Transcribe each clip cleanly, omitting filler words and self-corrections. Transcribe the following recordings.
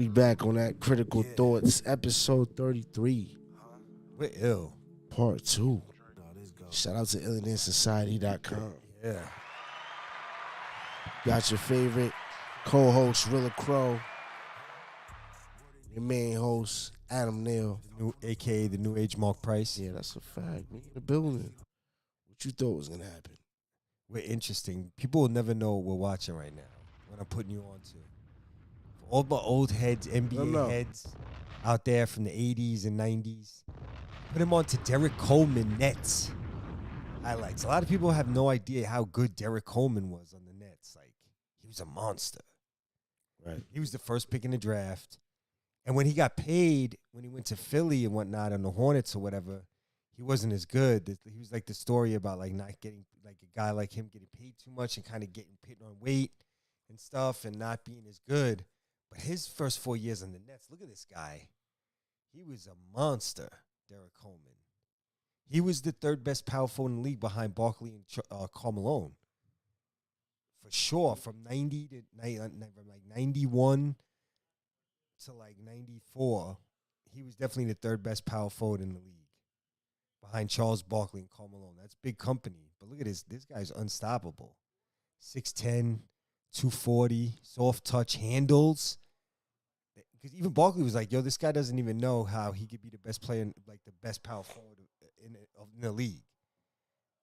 We back on that Critical Thoughts, episode 33, We're ill. part 2. Shout out to illness.society.com. Yeah. Got your favorite co-host, Rilla Crow. Your main host, Adam Neal. AKA the New Age Mark Price. Yeah, that's a fact. We in the building. What you thought was going to happen? We're interesting. People will never know what we're watching right now when I'm putting you on to. For all my old heads, NBA heads out there from the 80s and 90s, put him on to Derek Coleman Nets highlights. A lot of people have no idea how good Derek Coleman was on the Nets. Like, he was a monster. Right. He was the first pick in the draft. And when he got paid, when he went to Philly and whatnot on the Hornets or whatever, he wasn't as good. He was like the story about like not getting, like a guy like him getting paid too much and kind of getting put on weight and stuff and not being as good. But his first 4 years on the Nets, look at this guy. He was a monster, Derek Coleman. He was the third best power forward in the league behind Barkley and Karl Malone. For sure, from 90 to from like 91 to like 94, he was definitely the third best power forward in the league behind Charles Barkley and Karl Malone. That's big company. But look at this. This guy's unstoppable. 6'10", 240, soft touch handles. Because even Barkley was like, yo, this guy doesn't even know how he could be the best player, like the best power forward in the league.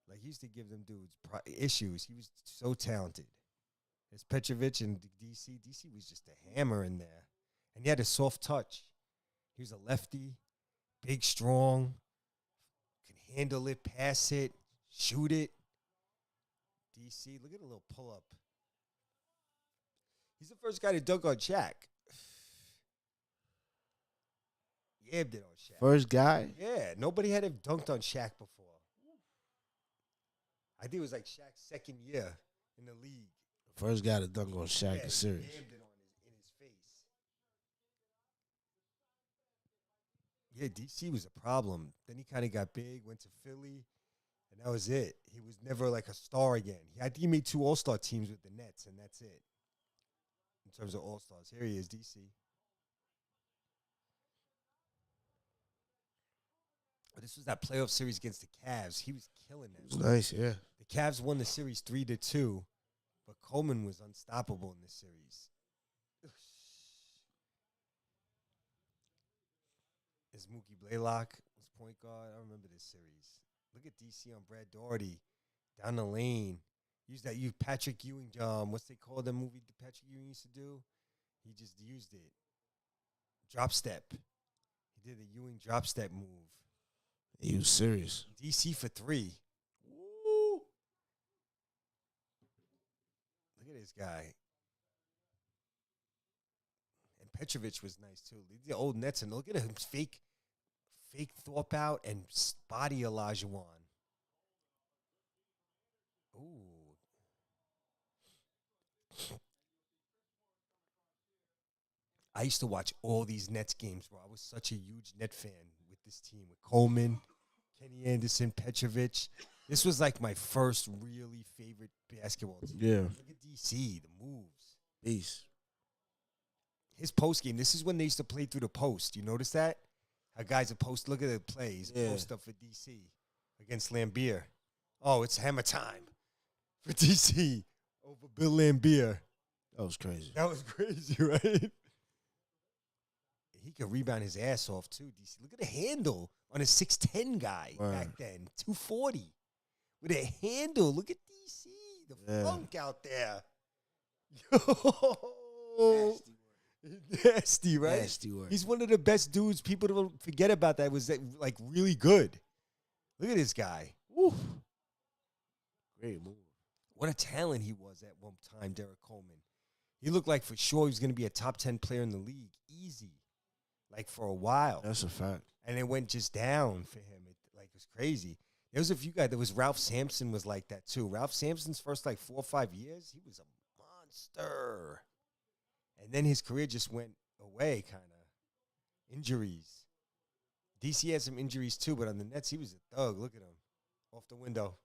Like, he used to give them dudes issues. He was so talented. There's Petrovic and DC. DC was just a hammer in there. And he had a soft touch. He was a lefty, big, strong, can handle it, pass it, shoot it. DC, look at a little pull-up. He's the first guy to dunk on Shaq. Yabbed it on Shaq. First guy? Yeah, nobody had dunked on Shaq before. I think it was like Shaq's second year in the league. First guy to dunk on Shaq is serious. Yabbed it in his face. Yeah, DC was a problem. Then he kind of got big, went to Philly, and that was it. He was never like a star again. I think he made 2 All-Star teams with the Nets, and that's it. In terms of All-Stars. Here he is, DC. But this was that playoff series against the Cavs. He was killing them. It was nice, yeah. The Cavs won the series 3-2, but Coleman was unstoppable in this series. Is Mookie Blaylock was point guard. I remember this series. Look at DC on Brad Daugherty down the lane. Use Patrick Ewing. What's they call the movie Patrick Ewing used to do? He just used it. Drop step. He did the Ewing drop step move. He was serious. DC for 3. Woo! Look at this guy. And Petrovic was nice too. The old Nets, and look at him fake Thorpe out and body Olajuwon. Ooh. I used to watch all these Nets games, bro. I was such a huge Net fan with this team, with Coleman, Kenny Anderson, Petrovic. This was like my first really favorite basketball team. Yeah. Look at DC, the moves. Peace. His post game, this is when they used to play through the post. You notice that? How guys are post, look at the plays, post up for DC against Lambier. Oh, it's hammer time for DC over Bill Lambier. That was crazy. That was crazy, right? He could rebound his ass off, too, DC. Look at the handle on a 6'10 guy back then. 240. With a handle. Look at DC. The funk out there. Yo. Nasty, right? Nasty work. He's one of the best dudes. People don't forget about that. Was like really good. Look at this guy. Woo. Great move. What a talent he was at one time, Derek Coleman. He looked like for sure he was going to be a top 10 player in the league. Easy. Like for a while. That's a fact. And it went just down for him. It was crazy. There was a few guys. There was Ralph Sampson was like that too. Ralph Sampson's first 4 or 5 years, he was a monster. And then his career just went away, kind of. Injuries. DC had some injuries too, but on the Nets, he was a thug. Look at him. Off the window.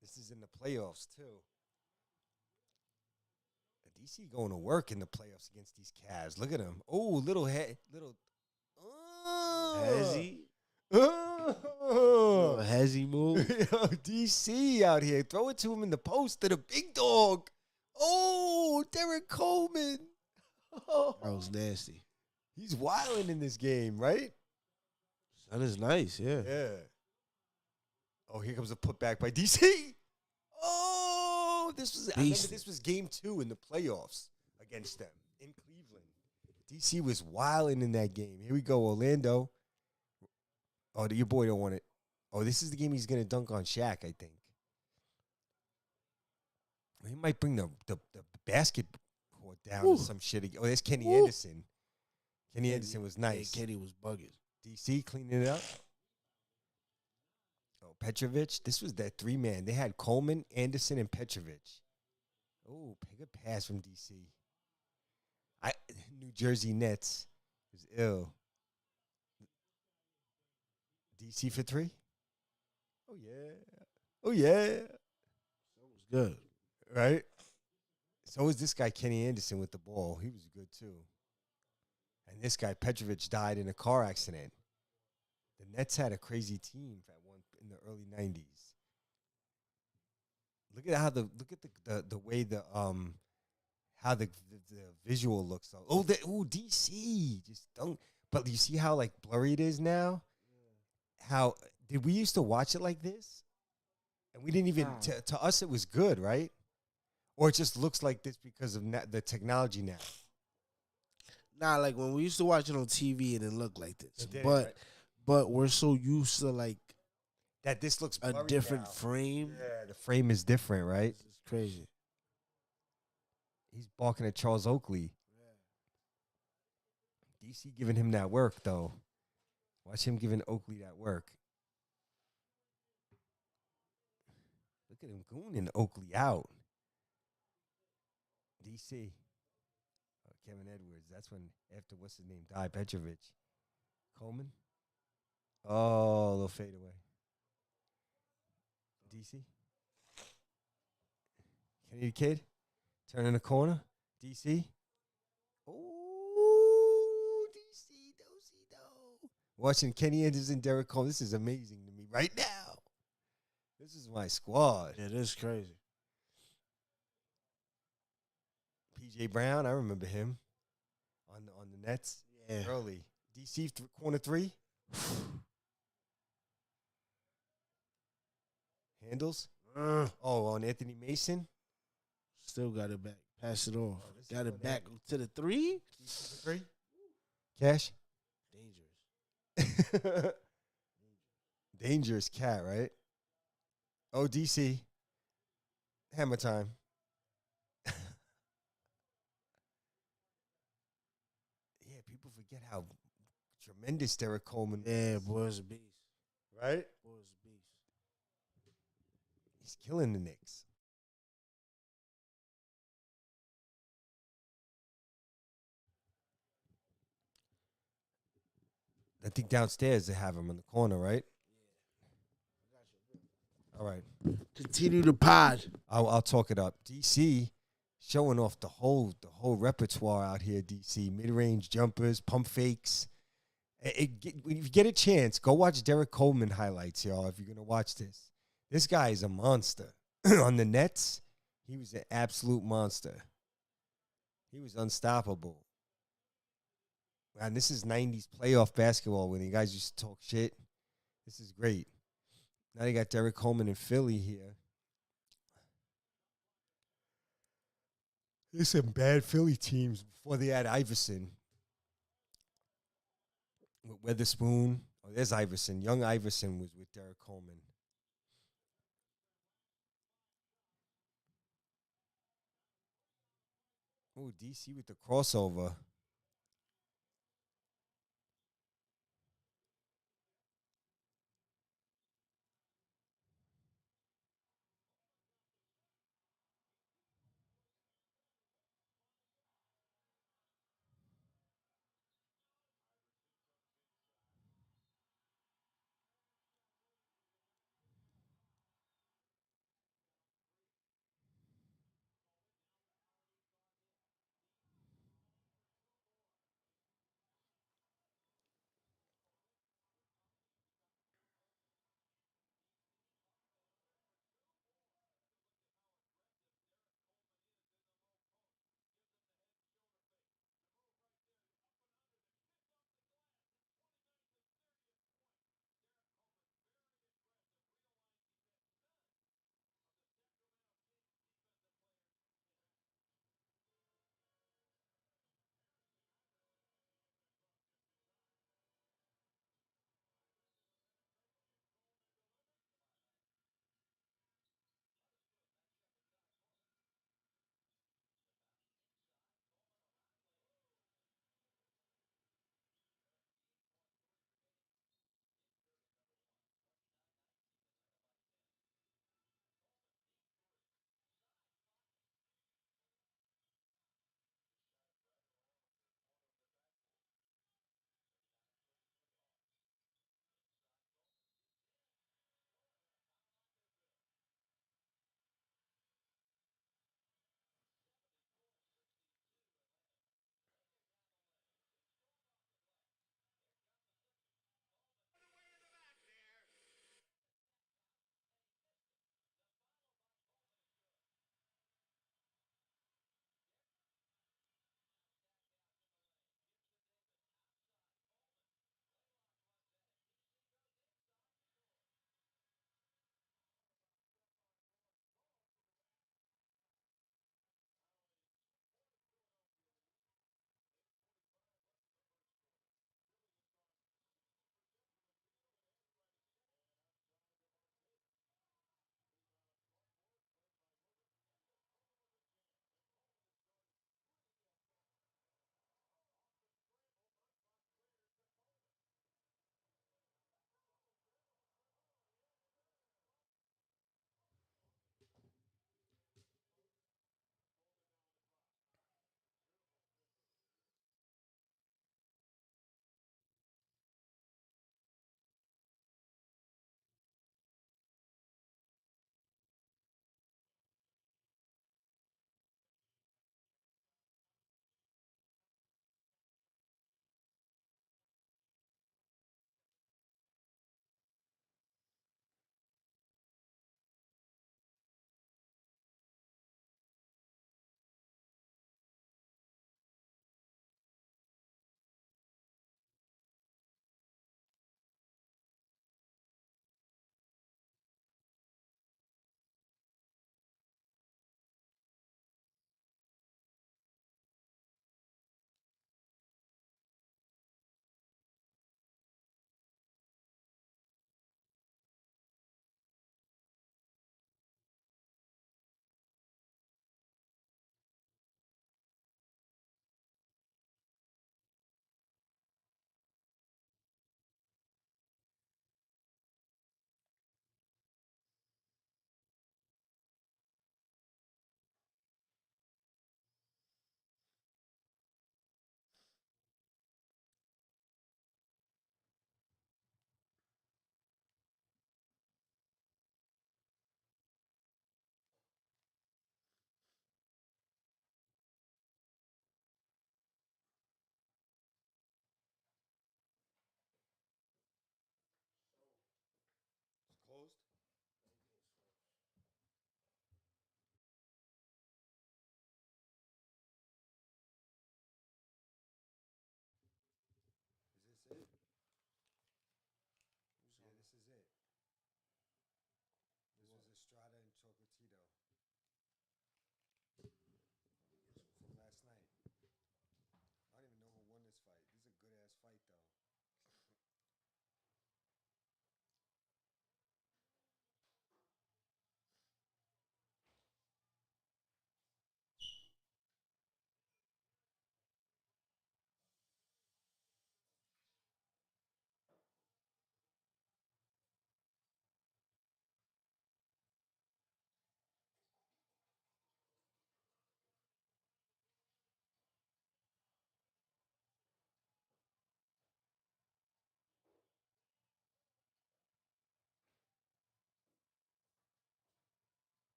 This is in the playoffs too. DC going to work in the playoffs against these Cavs. Look at him. Oh, little head, little. Has he? Oh. Has he moved? Yo, DC out here. Throw it to him in the post to the big dog. Oh, Derek Coleman. That was nasty. He's wilding in this game, right? That is nice, yeah. Yeah. Oh, here comes a putback by DC. Oh, I remember this was game 2 in the playoffs against them in Cleveland. DC was wilding in that game. Here we go, Orlando. Oh, your boy don't want it. Oh, this is the game he's going to dunk on Shaq, I think. He might bring the basket court down or some shit again. Oh, there's Kenny Anderson. Kenny Anderson was nice. Yeah, Kenny was bugging. DC cleaning it up. Oh, Petrovic. This was that 3-man. They had Coleman, Anderson, and Petrovic. Oh, good pass from DC. New Jersey Nets is ill. DC for 3. Oh, yeah. Oh, yeah. That was good. Right? So was this guy, Kenny Anderson, with the ball. He was good, too. And this guy, Petrovic, died in a car accident. The Nets had a crazy team in the early 90s. Look at how the way how the visual looks though. Oh, DC just don't. But you see how like blurry it is now. How did we used to watch it like this? And we didn't even to us it was good, right? Or it just looks like this because of the technology now. Nah, like when we used to watch it on TV and it looked like this. Did, but right? but we're so used to like that this looks a different now. frame. Yeah, the frame is different, right? It's crazy. He's balking at Charles Oakley. Yeah. DC giving him that work, though. Watch him giving Oakley that work. Look at him gooning Oakley out. DC. Oh, Kevin Edwards. That's when, after what's his name, died, Petrovic. Coleman. Oh, a little fade away. DC. Kenny the Kid. Turning the corner. DC. Oh, DC. Do. Watching Kenny Anderson, Derek Cole. This is amazing to me right now. This is my squad. It is crazy. PJ Brown, I remember him on the Nets. Yeah. Early. DC corner 3. Handles. Oh, on Anthony Mason. Still got it back. Pass it off. Got it back to the 3. 3. Cash. Dangerous. Dangerous cat, right? Oh, DC. Hammer time. Yeah, people forget how tremendous Derek Coleman was. Yeah, boy, is a beast. Right? Boy, is a beast. He's killing the Knicks. I think downstairs they have him in the corner, right? All right. Continue the pod. I'll talk it up. DC showing off the whole repertoire out here. DC mid-range jumpers, pump fakes. When you get a chance, go watch Derek Coleman highlights, y'all. If you're gonna watch this guy is a monster. On the Nets, he was an absolute monster. He was unstoppable. And this is 90s playoff basketball when you guys used to talk shit. This is great. Now they got Derek Coleman in Philly here. There's some bad Philly teams before they had Iverson. With Weatherspoon. Oh, there's Iverson. Young Iverson was with Derek Coleman. Oh, DC with the crossover.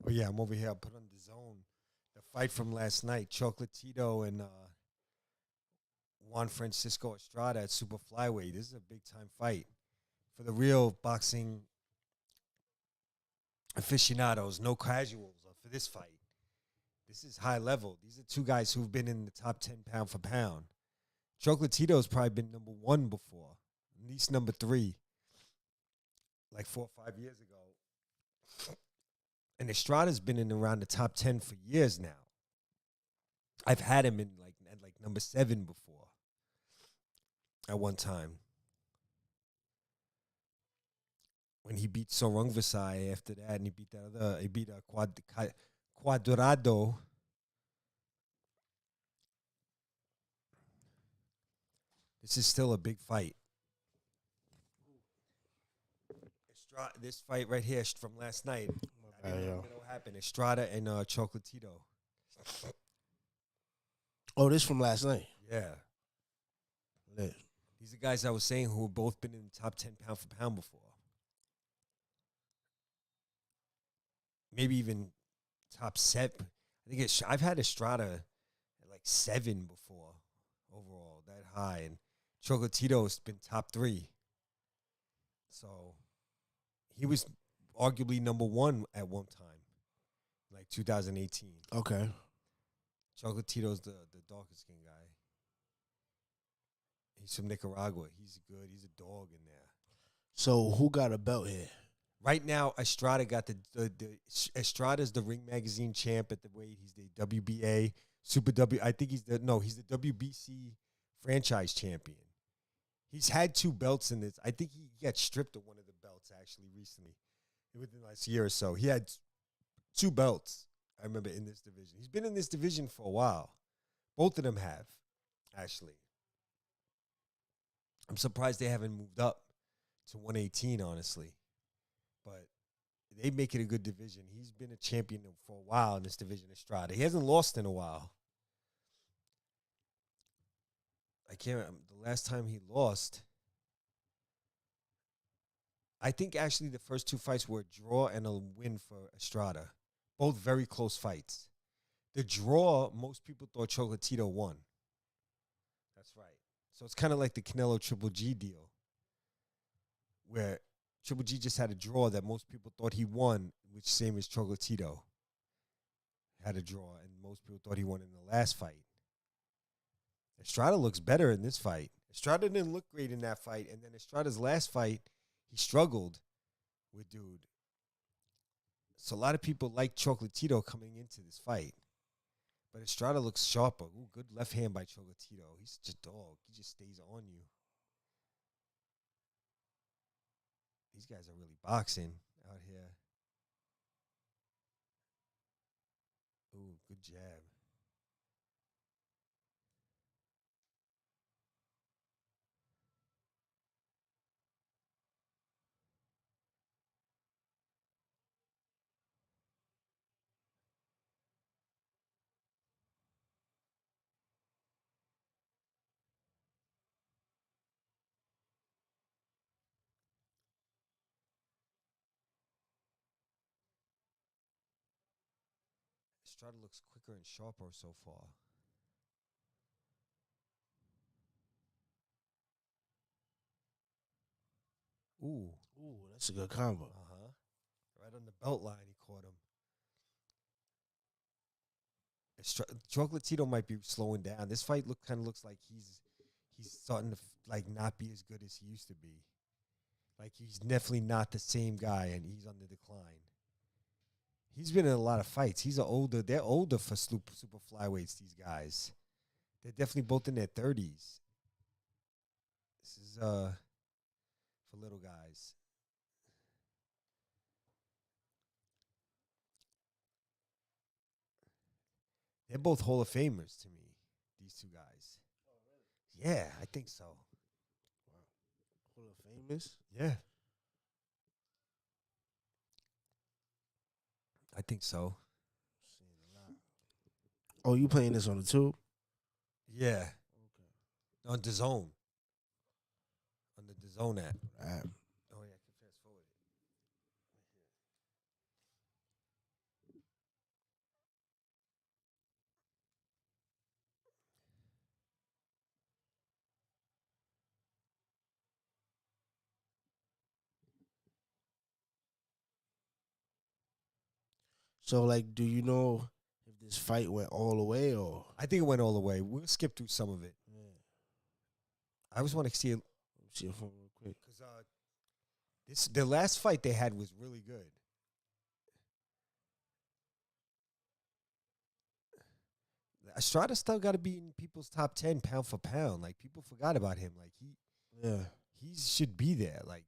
Oh yeah, I'm over here. I put on the zone. The fight from last night, Chocolatito and Juan Francisco Estrada at super flyweight. This is a big time fight for the real boxing aficionados, no casuals for this fight. This is high level. These are two guys who've been in the top 10 pound for pound. Chocolatito's probably been number 1 before, at least number 3, like 4 or 5 years ago. And Estrada's been in around the top 10 for years now. I've had him in at number 7 before at one time. When he beat Sorong Vasai after that, and he beat Cuadrado. This is still a big fight. This fight right here from last night. I didn't know what happened. Estrada and Chocolatito. Oh, this from last night. Yeah. Lit. These are guys I was saying who have both been in the top 10 pound for pound before. Maybe even top 7. I think I've had Estrada at like 7 before overall, that high. And Chocolatito's been top 3. So he was arguably number 1 at one time, like 2018. Okay. Chocolatito's the darkest skin guy. He's from Nicaragua. He's good. He's a dog in there. So who got a belt here? Right now, Estrada got the Estrada's the Ring Magazine champ at the weight. He's the WBA Super W. I think he's the WBC franchise champion. He's had 2 belts in this. I think he got stripped of one of the belts actually recently, within the last year or so. He had 2 belts. I remember in this division. He's been in this division for a while. Both of them have, actually. I'm surprised they haven't moved up to 118, honestly. But they make it a good division. He's been a champion for a while in this division, Estrada. He hasn't lost in a while. I can't remember. The last time he lost, I think actually the first 2 fights were a draw and a win for Estrada. Both very close fights. The draw, most people thought Chocolatito won. That's right. So it's kind of like the Canelo Triple G deal, where Triple G just had a draw that most people thought he won, which same as Chocolatito had a draw, and most people thought he won in the last fight. Estrada looks better in this fight. Estrada didn't look great in that fight, and then Estrada's last fight, he struggled with dude. So a lot of people like Chocolatito coming into this fight. But Estrada looks sharper. Ooh, good left hand by Chocolatito. He's just a dog. He just stays on you. These guys are really boxing out here. Ooh, good jab. Estrada looks quicker and sharper so far. Ooh. Ooh, that's a good combo. Uh-huh. Right on the belt line, he caught him. Chocolatito might be slowing down. This fight kind of looks like he's starting to not be as good as he used to be. Like he's definitely not the same guy, and he's on the decline. He's been in a lot of fights. They're older for super flyweights, these guys. They're definitely both in their 30s. This is for little guys. They're both Hall of Famers to me, these 2 guys. Oh, really? Yeah, I think so. Wow. Hall of Famers? Yeah. I think so. Oh, you playing this on the tube? Yeah. Okay. On DAZN. On the DAZN app. Oh, yeah, I can fast forward So, like, do you know if this fight went all the way or? I think it went all the way. We'll skip through some of it. Yeah. I just want to see it Let me see your phone real quick. because the last fight they had was really good. Estrada still got to be in people's top 10 pound for pound. Like, people forgot about him. Like, Yeah. he should be there. Like,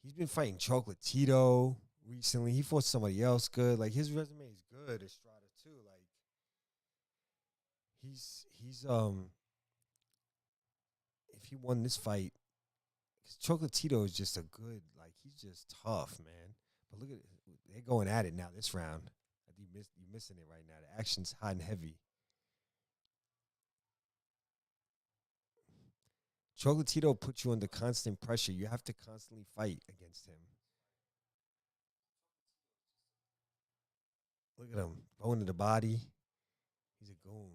he's been fighting Chocolatito recently. He fought somebody else good. Like, his resume is good. Estrada too. Like, he's if he won this fight, because Chocolatito is just a good, like, he's just tough, man. But look at it. They're going at it now this round. I think you're missing it right now. The action's hot and heavy. Chocolatito puts you under constant pressure. You have to constantly fight against him. Look at him. Going to the body. He's a goon.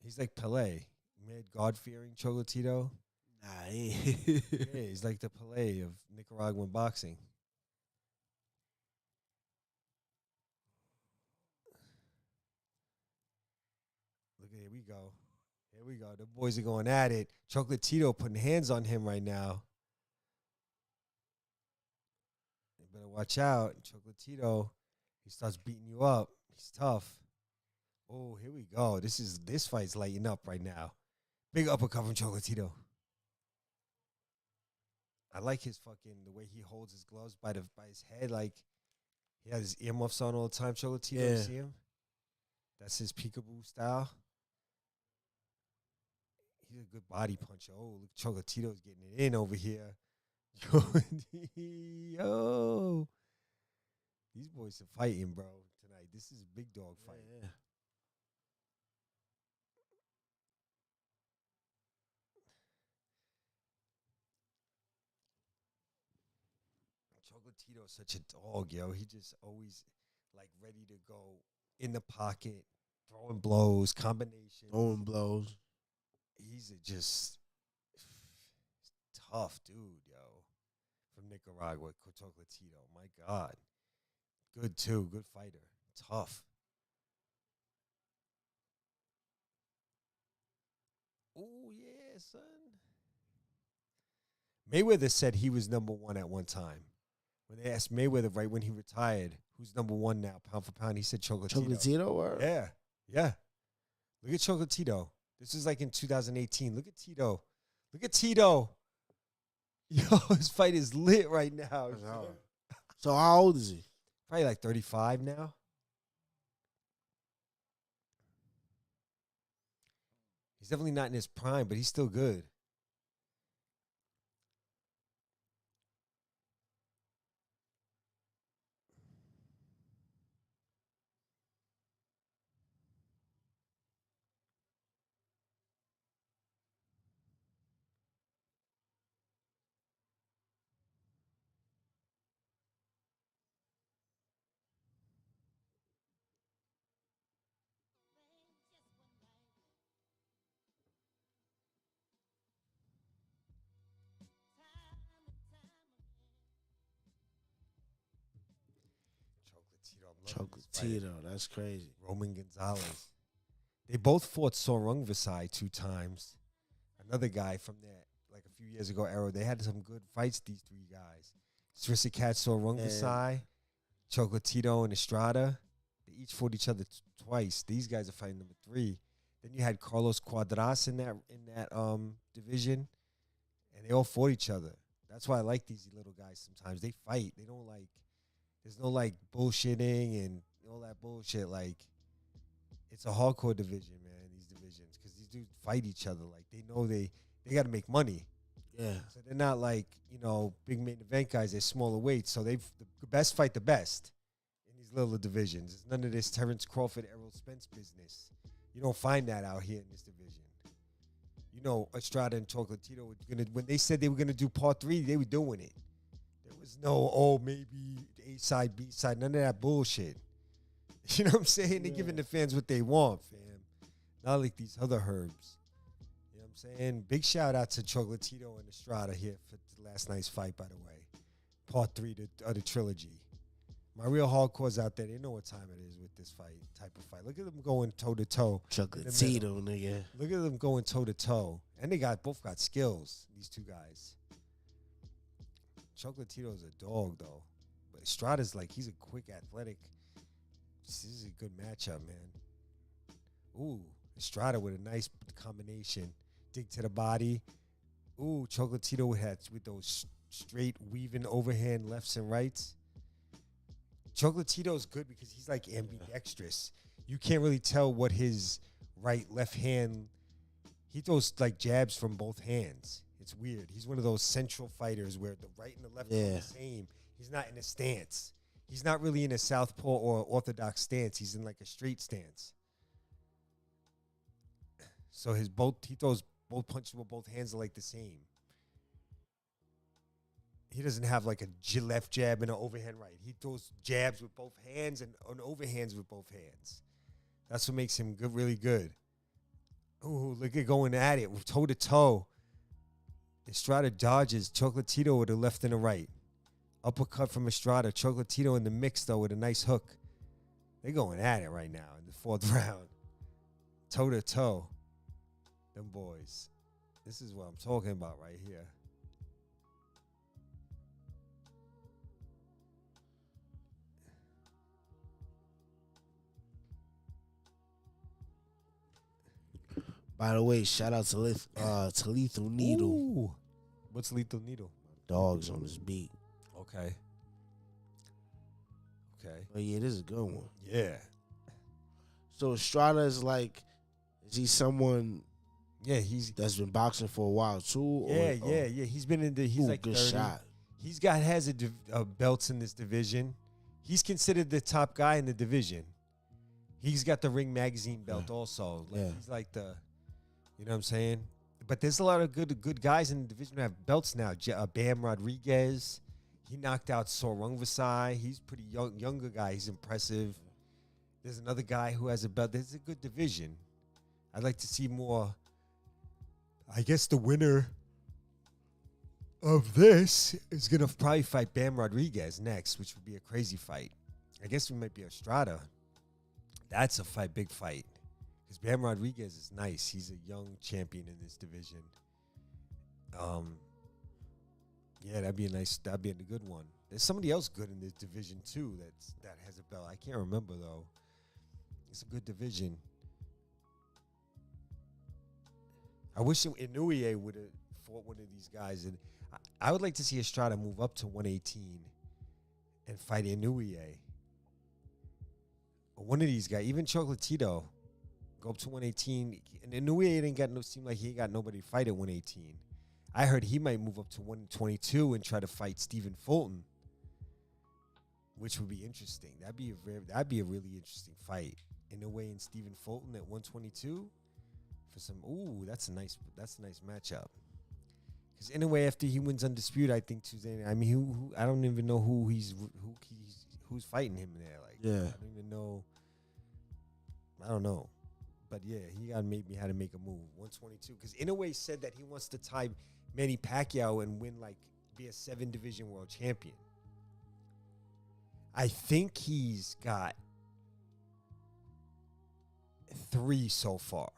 He's like Pelé. Mad God-fearing Chocolatito. Nah, he ain't. Yeah, he's like the Pelé of Nicaraguan boxing. Look, here we go. Here we go. The boys are going at it. Chocolatito putting hands on him right now. You better watch out. Chocolatito, he starts beating you up. He's tough. Oh, here we go. This fight's lighting up right now. Big uppercut from Chocolatito. I like his the way he holds his gloves by his head. Like, he has his earmuffs on all the time. Chocolatito, you Yeah. see him? That's his peekaboo style. He's a good body puncher. Oh, look, Chocolatito's getting it in over here. Yo. These boys are fighting, bro, tonight. This is a big dog fight. Yeah. Chocolatito's such a dog, yo. He just always, like, ready to go in the pocket, throwing blows, combinations. Throwing blows. He's just tough dude, yo. From Nicaragua, Chocolatito. My God. Good, too. Good fighter. Tough. Oh, yeah, son. Mayweather said he was number one at one time. When they asked Mayweather right when he retired, who's number one now, pound for pound, he said Chocolatito. Chocolatito or? Yeah, yeah. Look at Chocolatito. This is like in 2018. Look at Tito. Look at Tito. Yo, his fight is lit right now. So how old is he? Probably like 35 now. He's definitely not in his prime, but he's still good. Chocolatito, that's crazy. Roman Gonzalez. They both fought Sorung Vasai 2 times. Another guy from that, like a few years ago, era. They had some good fights, these 3 guys. Srisikat Sorung Vasai, Chocolatito, and Estrada. They each fought each other twice. These guys are fighting number 3. Then you had Carlos Cuadras in that division, and they all fought each other. That's why I like these little guys sometimes. They fight. They don't like, there's no like bullshitting and all that bullshit. Like, it's a hardcore division, man, these divisions, because these dudes fight each other. Like, they know they got to make money. Yeah. So they're not like, big main event guys. They're smaller weights. So the best fight the best in these little divisions. It's none of this Terrence Crawford, Errol Spence business. You don't find that out here in this division. Estrada and Chocolatito were gonna, when they said they were gonna do part 3, they were doing it. There was no, maybe A side, B side, none of that bullshit. You know what I'm saying? They're giving the fans what they want, fam. Not like these other herbs. You know what I'm what I'm saying? Big shout out to Chocolatito and Estrada here for last night's fight, by the way. Part 3 of the trilogy. My real hardcores out there, they know what time it is with this type of fight. Look at them going toe-to-toe. Chocolatito, nigga. Look at them going toe-to-toe. And they both got skills, these two guys. Chocolatito's a dog, though. But Estrada's he's a quick, athletic. This is a good matchup, man. Ooh, Estrada with a nice combination. Dig to the body. Ooh, Chocolatito with those straight weaving overhand lefts and rights. Chocolatito's good because he's ambidextrous. You can't really tell what his left hand. He throws jabs from both hands. It's weird. He's one of those central fighters where the right and the left are the same. He's not in a stance. He's not really in a southpaw or orthodox stance. He's in a straight stance. So he throws both punches with both hands are the same. He doesn't have a left jab and an overhand right. He throws jabs with both hands and overhands with both hands. That's what makes him good, really good. Ooh, look at going at it with toe to toe. Estrada dodges Chocolatito with a left and a right. Uppercut from Estrada. Chocolatito in the mix though with a nice hook. They're going at it right now in the 4th round. Toe to toe. Them boys. This is what I'm talking about right here. By the way, shout out to Lethal Needle. Ooh. What's Lethal Needle? Dogs on his beat. Okay. But yeah, this is a good one. Yeah. So Estrada is is he someone? Yeah, that's been boxing for a while too. Yeah. He's been in the. He's good 30. shot. Has belts in this division. He's considered the top guy in the division. He's got the Ring Magazine belt also. He's the. You know what I'm saying? But there's a lot of good guys in the division who have belts now. Bam Rodriguez, he knocked out Sorung Vasai. He's pretty younger guy. He's impressive. There's another guy who has a belt. There's a good division. I'd like to see more. I guess the winner of this is going to probably fight Bam Rodriguez next, which would be a crazy fight. I guess we might be Estrada. That's a big fight. Because Bam Rodriguez is nice. He's a young champion in this division. Yeah, that'd be a good one. There's somebody else good in this division too that has a belt. I can't remember though. It's a good division. I wish Inoue would have fought one of these guys, and I would like to see Estrada move up to 118 and fight Inoue. Or one of these guys, even Chocolatito, go up to 118. And Inoue seem like he ain't got nobody to fight at 118. I heard he might move up to 122 and try to fight Stephen Fulton, which would be interesting. That'd be a really interesting fight. Inoue and Stephen Fulton at 122 for some. Ooh, that's a nice matchup. Because Inoue, after he wins undisputed, I think Tuesday. I mean, I don't even know who's fighting him there. I don't even know. I don't know. But yeah, he got maybe had to make a move. 122. Because Inoue said that he wants to tie Manny Pacquiao and win, be a 7-division world champion. I think he's got 3 so far.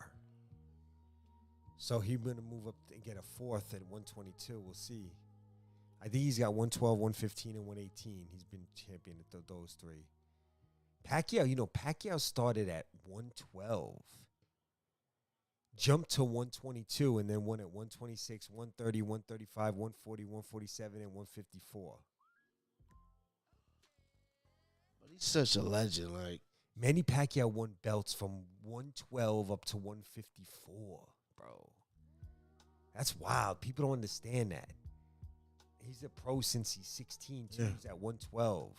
So he's going to move up and get a 4th at 122. We'll see. I think he's got 112, 115, and 118. He's been champion at those 3. Pacquiao, Pacquiao started at 112, jumped to 122, and then won at 126, 130, 135, 140, 147, and 154. But he's such a legend. Manny Pacquiao won belts from 112 up to 154, bro. That's wild. People don't understand that. He's a pro since he's 16, too. Yeah. He's at 112.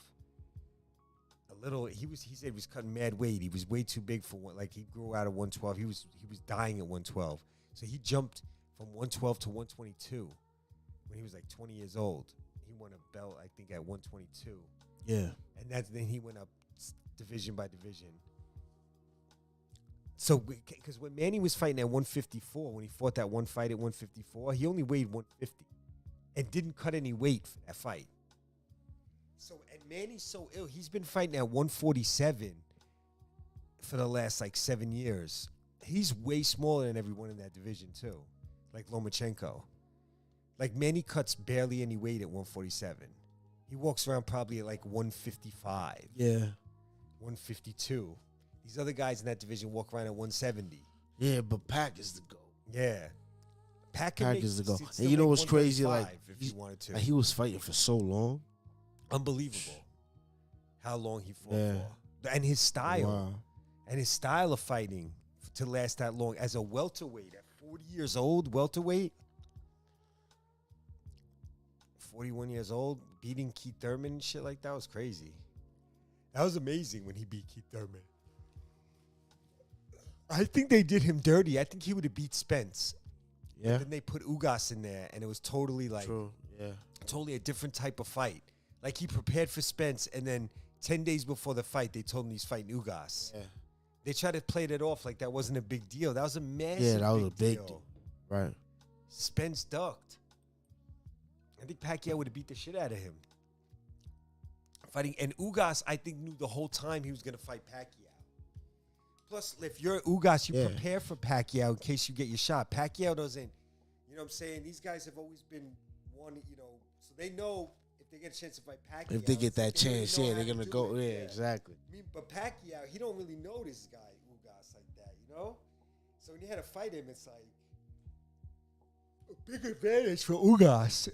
He said he was cutting mad weight. He was way too big for one. He grew out of 112. He was dying at 112. So he jumped from 112 to 122 when he was 20 years old. He won a belt, I think, at 122. Yeah. And then he went up division by division. So, because when Manny was fighting at 154, when he fought that one fight at 154, he only weighed 150 and didn't cut any weight for that fight. So, and Manny's so ill. He's been fighting at 147 for the last like 7 years. He's way smaller than everyone in that division too, like Lomachenko. Like Manny cuts barely any weight at 147. He walks around probably at like 155. Yeah. 152. These other guys in that division walk around at 170. Yeah, but Pac is the GOAT. Yeah. Pac is the GOAT. And you know what's crazy? Like, if he wanted to. Like he was fighting for so long. Unbelievable how long he fought Yeah. for. And his style. Wow. And his style of fighting to last that long as a welterweight at 40 years old, welterweight. 41 years old, beating Keith Thurman and shit like that was crazy. That was amazing when he beat Keith Thurman. I think they did him dirty. I think he would have beat Spence. Yeah. But then they put Ugas in there, and it was totally like, True. Yeah. totally a different type of fight. Like he prepared for Spence, and then 10 days before the fight, they told him he's fighting Ugas. Yeah. They tried to play that off like that wasn't a big deal. That was a massive Yeah, that was a big deal. deal. Right. Spence ducked. I think Pacquiao would have beat the shit out of him. Fighting, and Ugas, I think, knew the whole time he was going to fight Pacquiao. Plus, if you're Ugas, you prepare for Pacquiao in case you get your shot. Pacquiao doesn't, you know what I'm saying? These guys have always been one, you know, so they know if they get a chance to fight Pacquiao. If they get that chance, really they're going to go. Yeah, exactly. I mean, but Pacquiao, he don't really know this guy, Ugas, like that, you know? So when you had to fight him, it's like a big advantage for Ugas.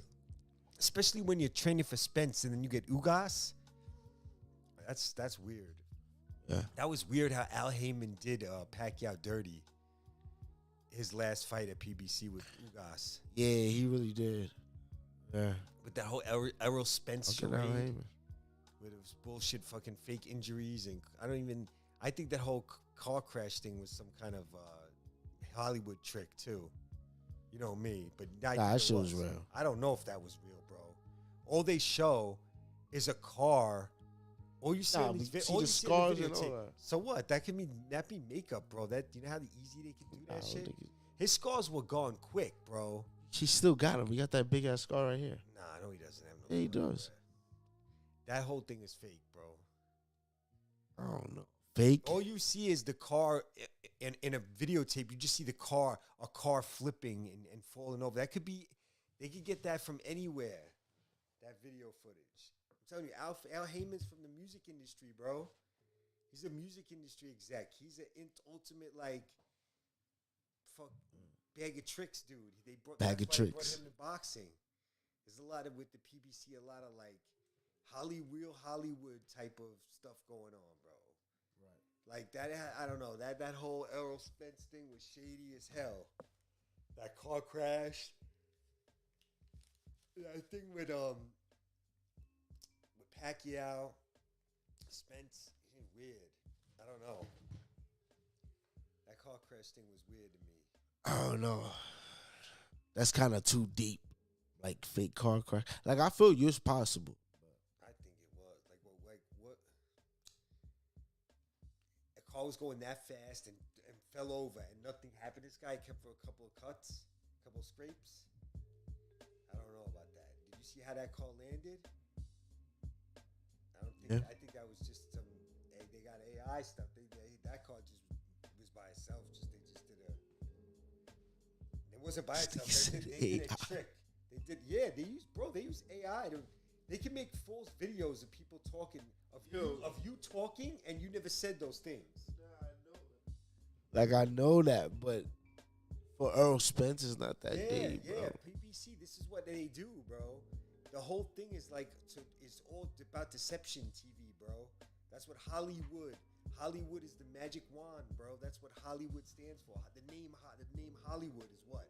Especially when you're training for Spence and then you get Ugas. That's weird. Yeah. That was weird how Al Heyman did Pacquiao dirty. His last fight at PBC with Ugas. Yeah, he really did. Yeah. With that whole Errol Spence Okay, Al charade. Heyman. With those bullshit fucking fake injuries. And I think that whole car crash thing was some kind of Hollywood trick too. You know me. But that shit was real. I don't know if that was real, bro. All they show is a car. All you see on these see the scars and all that. So what? That be makeup, bro. That you know how easy they can do that shit? His scars were gone quick, bro. She still got him. He got that big ass scar right here. Nah, I know he doesn't have no. Yeah, he does. That whole thing is fake, bro. I don't know. Fake? All you see is the car in a videotape. You just see a car flipping and falling over. They could get that from anywhere. That video footage. I'm telling you, Al Heyman's from the music industry, bro. He's a music industry exec. He's an ultimate like bag of tricks, dude. Bag of tricks. Brought him to boxing. There's a lot of with the PBC, a lot of like real Hollywood type of stuff going on, bro. Right. Like that. I don't know. That whole Errol Spence thing was shady as hell. That car crash. That thing with Pacquiao, Spence, weird. I don't know. That car crash thing was weird to me. I don't know. That's kind of too deep. Like fake car crash. Like I feel it's possible. I think it was. Like what? A car was going that fast and fell over and nothing happened. This guy kept for a couple of cuts, a couple of scrapes. I don't know about that. Did you see how that car landed? I think that was just some. They got AI stuff. That car just was by itself. They just did a. It wasn't by itself. They did a trick. They use AI. They can make false videos of people talking of you talking, and you never said those things. I know that. Like I know that, but for Errol Spence, it's not that deep, bro. PBC. This is what they do, bro. The whole thing is it's all about deception TV, bro. That's what Hollywood is the magic wand, bro. That's what Hollywood stands for. The name Hollywood is what?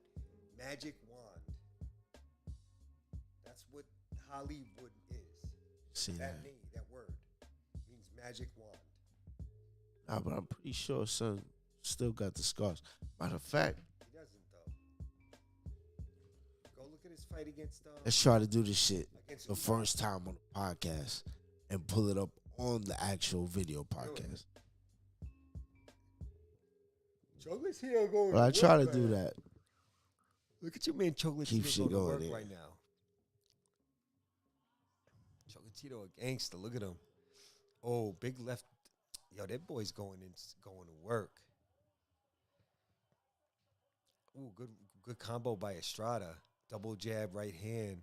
Magic wand. That's what Hollywood is. See that name, that word means magic wand. Nah, but I'm pretty sure son still got the scars. Matter of fact, he doesn't though. Go look at his fight against. Let's try to do this shit the first time on the podcast and pull it up on the actual video podcast. Chocolatito going. But I try to work do right now. that. Look at you, man. Chocolatito Keep shit going to going, work yeah. right now. Chocolatito a gangster. Look at him. Oh, big left. Yo, that boy's going to work. Ooh, good combo by Estrada. Double jab, right hand.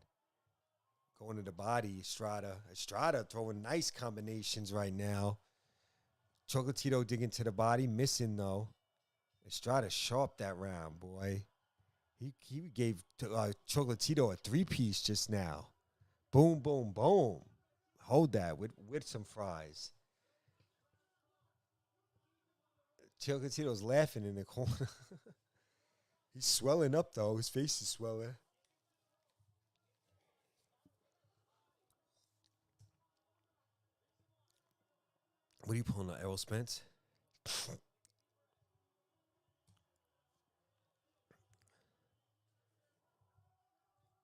Going to the body, Estrada. Estrada throwing nice combinations right now. Chocolatito digging to the body, missing though. Estrada sharp that round, boy. He gave Chocolatito a 3-piece just now. Boom, boom, boom. Hold that with some fries. Chocolatito's laughing in the corner. He's swelling up though. His face is swelling. What are you pulling out, Errol Spence?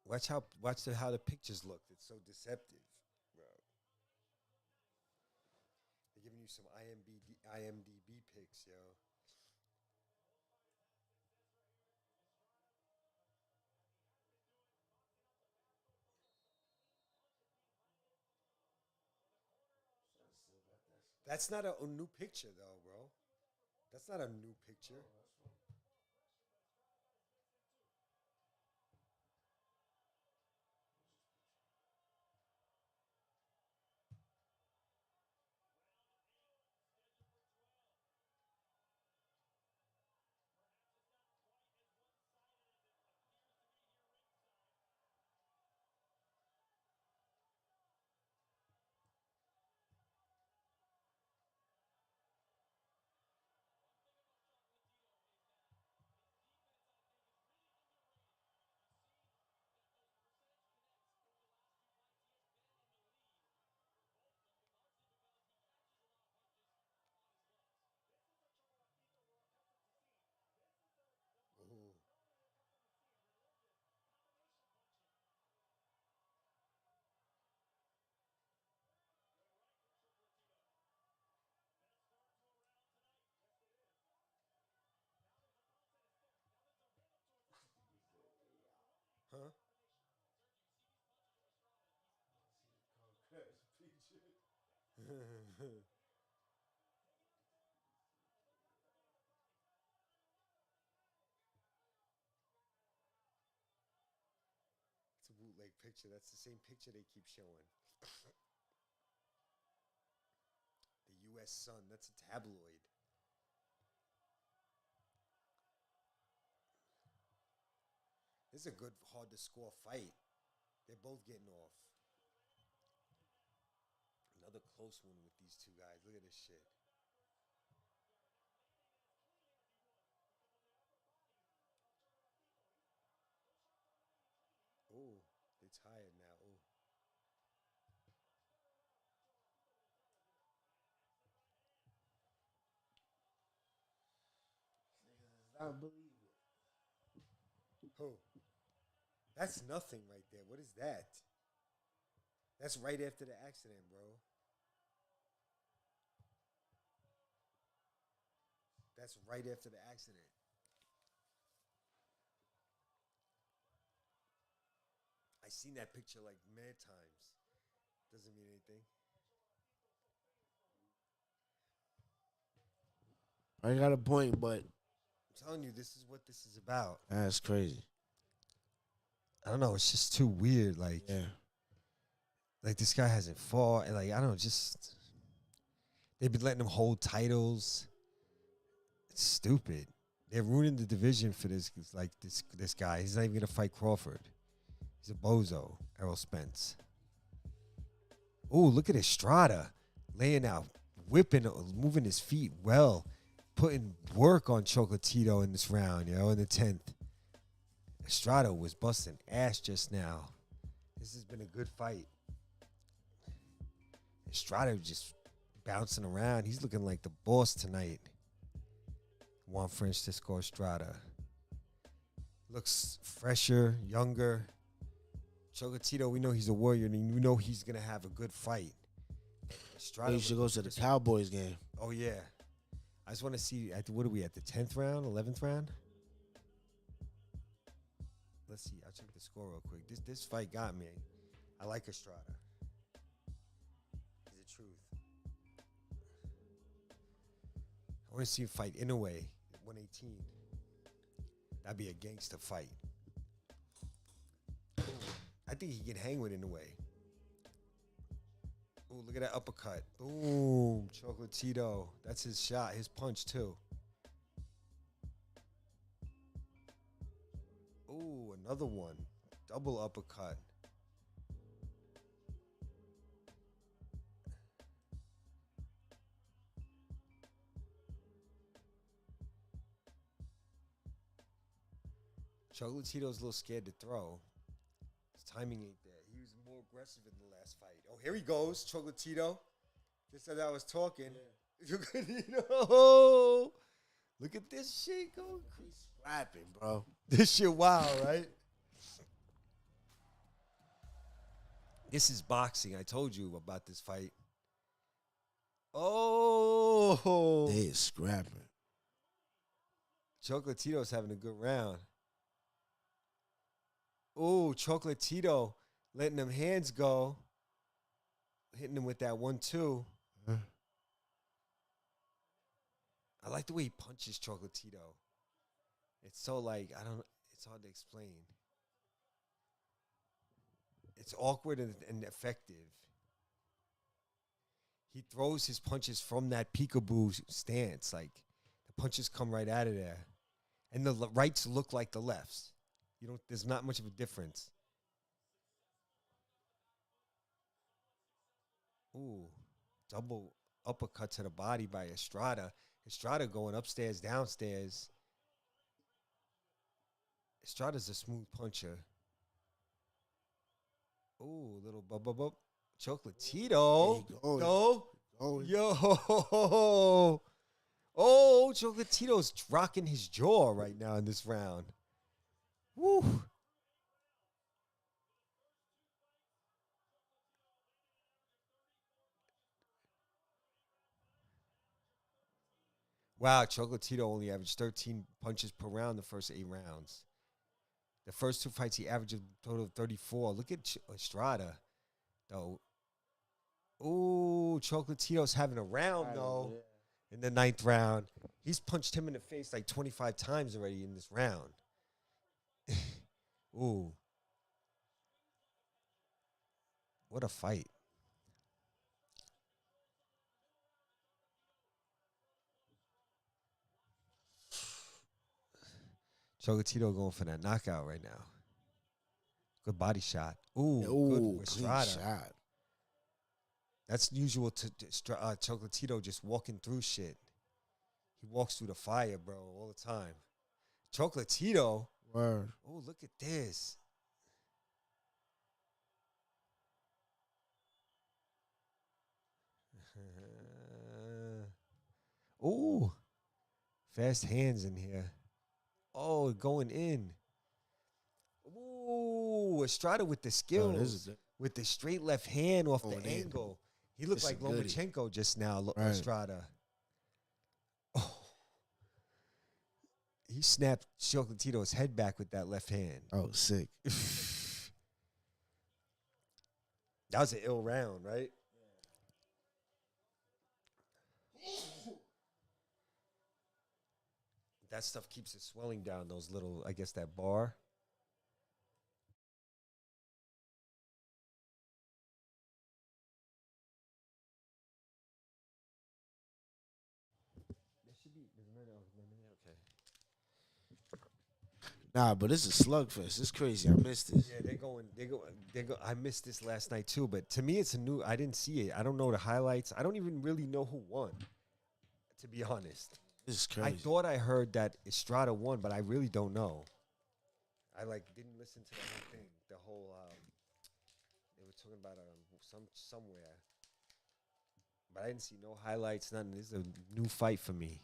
Watch how the pictures look. It's so deceptive, bro. They're giving you some IMDb pics, yo. That's not a new picture though, bro. That's not a new picture. Ooh. Huh? It's a bootleg picture. That's the same picture they keep showing. The U.S. Sun. That's a tabloid. This is a good, hard to score fight. They're both getting off. Another close one with these two guys. Look at this shit. Ooh, they tired now. Ooh. I believe Who? That's nothing right there. What is that? That's right after the accident, bro. That's right after the accident. I seen that picture like mad times. Doesn't mean anything. I got a point, but I'm telling you, this is what this is about. that's crazy. I don't know. It's just too weird. Yeah. Like this guy hasn't fought. And like I don't know. Just they've been letting him hold titles. It's stupid. They're ruining the division for this guy. He's not even gonna fight Crawford. He's a bozo. Errol Spence. Ooh, look at Estrada laying out, whipping, moving his feet well, putting work on Chocolatito in this round, in the 10th. Estrada was busting ass just now. This has been a good fight. Estrada just bouncing around. He's looking like the boss tonight. Juan Francisco Estrada. Looks fresher, younger. Chocolatito, we know he's a warrior, and we know he's going to have a good fight. Estrada You should go to the Cowboys game. Oh, yeah. I just want to see. What are we at the 10th round, 11th round? Let's see. I'll check the score real quick. This fight got me. I like Estrada. Is the truth. I want to see him fight Inoue at 118. That'd be a gangster fight. I think he can hang with Inoue. Ooh, look at that uppercut. Boom. Chocolatito. That's his shot, his punch, too. Ooh, another one. Double uppercut. Chocolatito's a little scared to throw. His timing ain't there. He was more aggressive in the last fight. Oh, here he goes, Chocolatito. Just as I was talking. Chocolatito. Look at this shit going crazy. Rapping, bro. This shit wild, right? This is boxing. I told you about this fight. Oh. They is scrapping. Chocolatito's having a good round. Oh, Chocolatito letting them hands go. Hitting him with that 1-2. Huh? I like the way he punches Chocolatito. It's so like, it's hard to explain. It's awkward and effective. He throws his punches from that peekaboo stance. Like, the punches come right out of there. And the rights look like the lefts. There's not much of a difference. Ooh, double uppercut to the body by Estrada. Estrada going upstairs, downstairs. Estrada's a smooth puncher. Ooh, little bub. Chocolatito. Go. Yo. Oh, Chocolatito's rocking his jaw right now in this round. Woo. Wow, Chocolatito only averaged 13 punches per round the first 8 rounds. The first 2 fights, he averaged a total of 34. Look at Estrada, though. Ooh, Chocolatito's having a round, though, in the 9th round. He's punched him in the face like 25 times already in this round. Ooh. What a fight. Chocolatito going for that knockout right now. Good body shot. Ooh, good Estrada. Shot. That's usual to Chocolatito just walking through shit. He walks through the fire, bro, all the time. Chocolatito. Word. Oh, look at this. Ooh. Fast hands in here. Oh, going in. Ooh, Estrada with the skills. With the straight left hand off the angle. He looked like Lomachenko just now, right. Estrada. Oh. He snapped Chocolatito's head back with that left hand. Oh, sick. That was an ill round, right? That stuff keeps it swelling down, those little, I guess, that bar. Nah, but it's a slugfest. It's crazy. I missed this. Yeah, they go. I missed this last night too, but to me, it's a new. I didn't see it. I don't know the highlights. I don't even really know who won, to be honest. This is crazy. I thought I heard that Estrada won, but I really don't know. I didn't listen to the whole thing. The whole they were talking about somewhere, but I didn't see no highlights. Nothing. This is a new fight for me.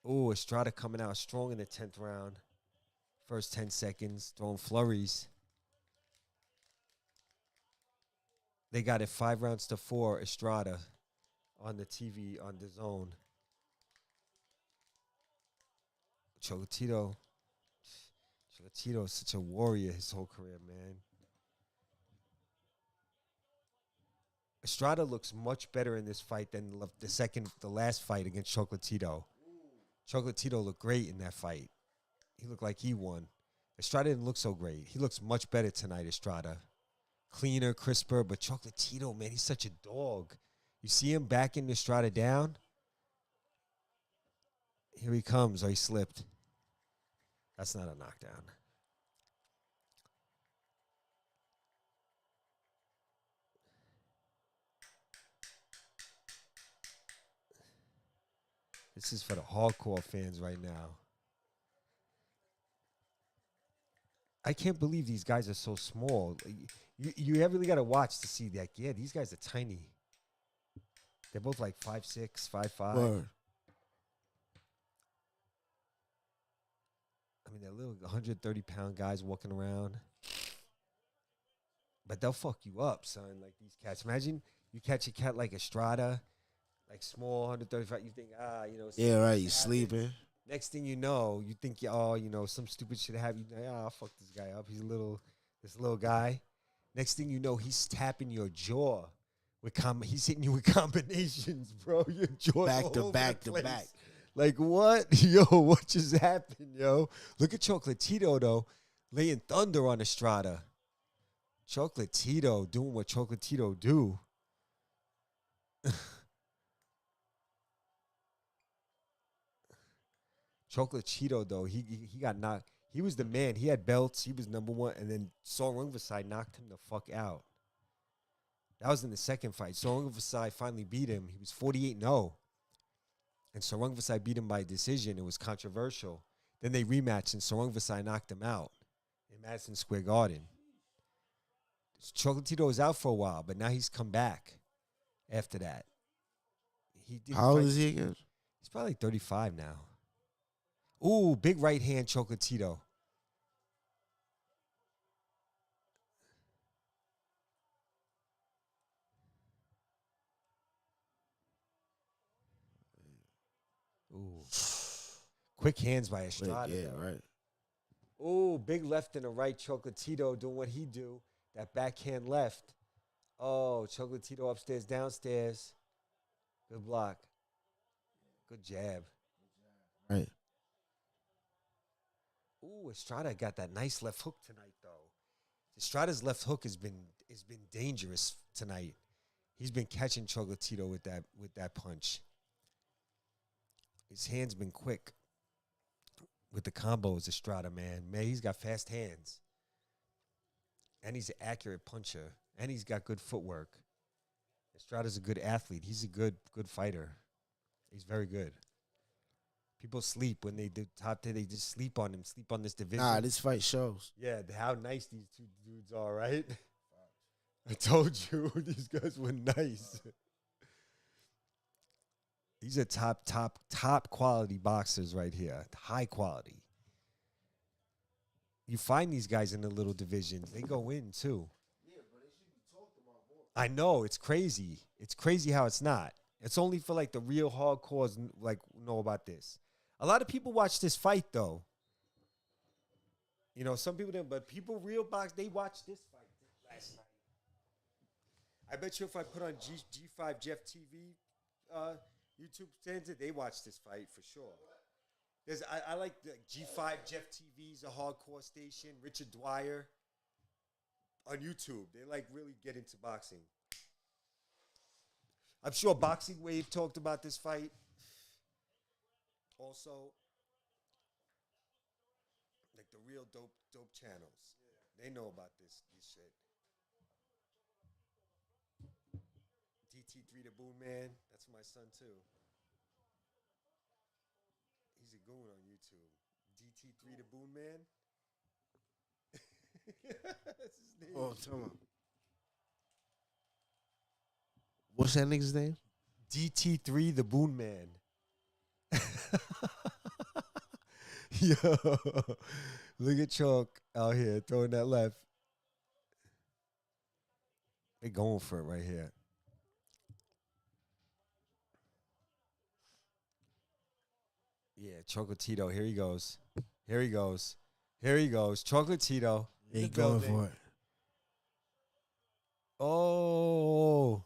Oh, Estrada coming out strong in the 10th round. First 10 seconds, throwing flurries. They got it 5 rounds to 4, Estrada, on the TV, on the zone. Chocolatito. Chocolatito is such a warrior his whole career, man. Estrada looks much better in this fight than the last fight against Chocolatito. Chocolatito looked great in that fight. He looked like he won. Estrada didn't look so great. He looks much better tonight, Estrada. Cleaner, crisper, but Chocolatito, man, he's such a dog. You see him backing Estrada down? Here he comes. Oh, he slipped. That's not a knockdown. This is for the hardcore fans right now. I can't believe these guys are so small. You really got to watch to see that. Yeah, these guys are tiny. They're both like 5'6", 5'5". Word. I mean, they're little 130-pound guys walking around. But they'll fuck you up, son, like these cats. Imagine you catch a cat like Estrada, like small, 135. You think, Yeah, right. You sleeping. Next thing you know, you think, some stupid shit have you. I'll fuck this guy up. This little guy. Next thing you know, he's tapping your jaw. He's hitting you with combinations, bro. Your jaw Back to back to back. Like, what? Yo, what just happened, yo? Look at Chocolatito, though, laying thunder on Estrada. Chocolatito doing what Chocolatito do. Chocolatito, though, he got knocked. He was the man. He had belts. He was number one. And then Song Rungvisai knocked him the fuck out. That was in the second fight. Song Rungvisai finally beat him. He was 48-0. And Song Rungvisai beat him by decision. It was controversial. Then they rematched, and Song Rungvisai knocked him out in Madison Square Garden. Chocolatito was out for a while, but now he's come back after that. How old is he again? He's probably 35 now. Ooh, big right hand Chocolatito. Ooh. Quick hands by Estrada. Yeah, right. Ooh, big left and a right Chocolatito doing what he do. That backhand left. Oh, Chocolatito upstairs, downstairs. Good block. Good jab. Right. Ooh, Estrada got that nice left hook tonight, though. Estrada's left hook has been dangerous tonight. He's been catching Chocolatito with that punch. His hands been quick with the combos, Estrada, man. Man, he's got fast hands. And he's an accurate puncher. And he's got good footwork. Estrada's a good athlete. He's a good fighter. He's very good. People sleep when they do top 10. They just sleep on him, sleep on this division. Nah, this fight shows. Yeah, how nice these two dudes are, right? I told you, these guys were nice. These are top quality boxers right here. High quality. You find these guys in the little divisions. They go in, too. Yeah, but they should be talked about more. I know. It's crazy. It's crazy how it's not. It's only for, like, the real hardcores, like, know about this. A lot of people watch this fight, though. You know, some people didn't, but people real box, they watched this fight last night. I bet you if I put on G5 Jeff TV YouTube stands it, they watch this fight for sure. I like the G5 Jeff TV's a hardcore station. Richard Dwyer on YouTube. They like really get into boxing. I'm sure Boxing Wave talked about this fight. Also, like the real dope channels. They know about this shit. DT3 the Boon Man. That's my son too. He's a goon on YouTube. DT3 the Boon Man. That's his name. Oh, tell me. What's that nigga's name? DT3 the Boon Man. Yo, look at Chalk out here throwing that left. They going for it right here. Yeah, Chocolatito. Here he goes. Here he goes. Here he goes. Chocolatito. They going for it. Oh.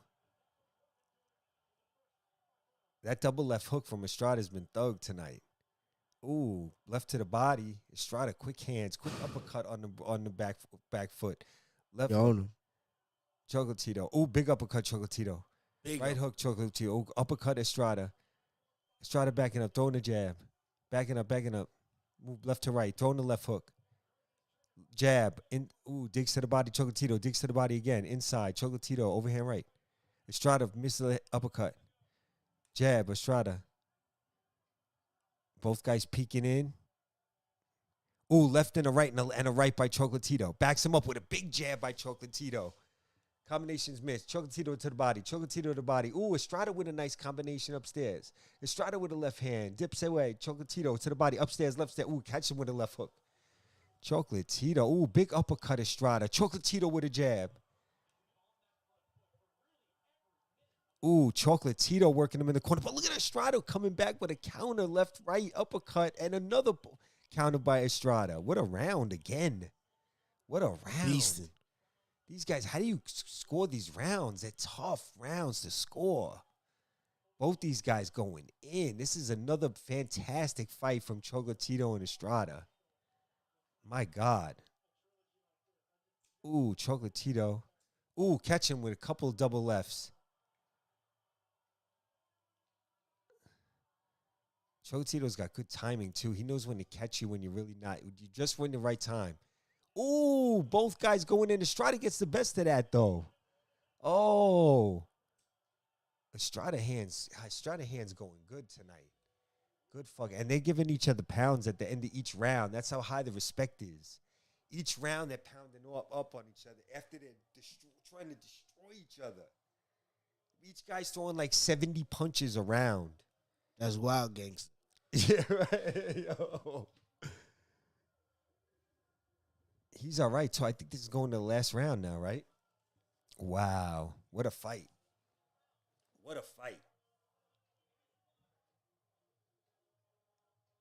That double left hook from Estrada's been thugged tonight. Ooh, left to the body. Estrada, quick hands, quick uppercut on the back foot. Left hook. him. Chocolatito. Ooh, big uppercut, Chocolatito. Right hook, Chocolatito. Ooh, uppercut, Estrada. Estrada backing up, throwing the jab. Backing up. Move left to right, throwing the left hook. Jab. Ooh, digs to the body, Chocolatito. Digs to the body again. Inside, Chocolatito, overhand right. Estrada misses the uppercut. Jab, Estrada. Both guys peeking in. Ooh, left and a right and a right by Chocolatito. Backs him up with a big jab by Chocolatito. Combinations missed. Chocolatito to the body. Chocolatito to the body. Ooh, Estrada with a nice combination upstairs. Estrada with a left hand. Dips away. Chocolatito to the body. Upstairs, left step. Ooh, catch him with a left hook. Chocolatito. Ooh, big uppercut Estrada. Chocolatito with a jab. Ooh, Chocolatito working him in the corner. But look at Estrada coming back with a counter, left, right, uppercut, and another counter by Estrada. What a round again. What a round. Beastin'. These guys, how do you score these rounds? They're tough rounds to score. Both these guys going in. This is another fantastic fight from Chocolatito and Estrada. My God. Ooh, Chocolatito. Ooh, catch him with a couple of double lefts. Chocolatito's got good timing, too. He knows when to catch you when you're really not. You just win the right time. Ooh, both guys going in. Estrada gets the best of that, though. Oh. Estrada hands going good tonight. Good fuck. And they're giving each other pounds at the end of each round. That's how high the respect is. Each round, they're pounding up on each other after they're trying to destroy each other. Each guy's throwing like 70 punches around. That's wild, gangster. Yeah, right. Yo. He's all right, so I think this is going to the last round now, right? Wow. What a fight. What a fight.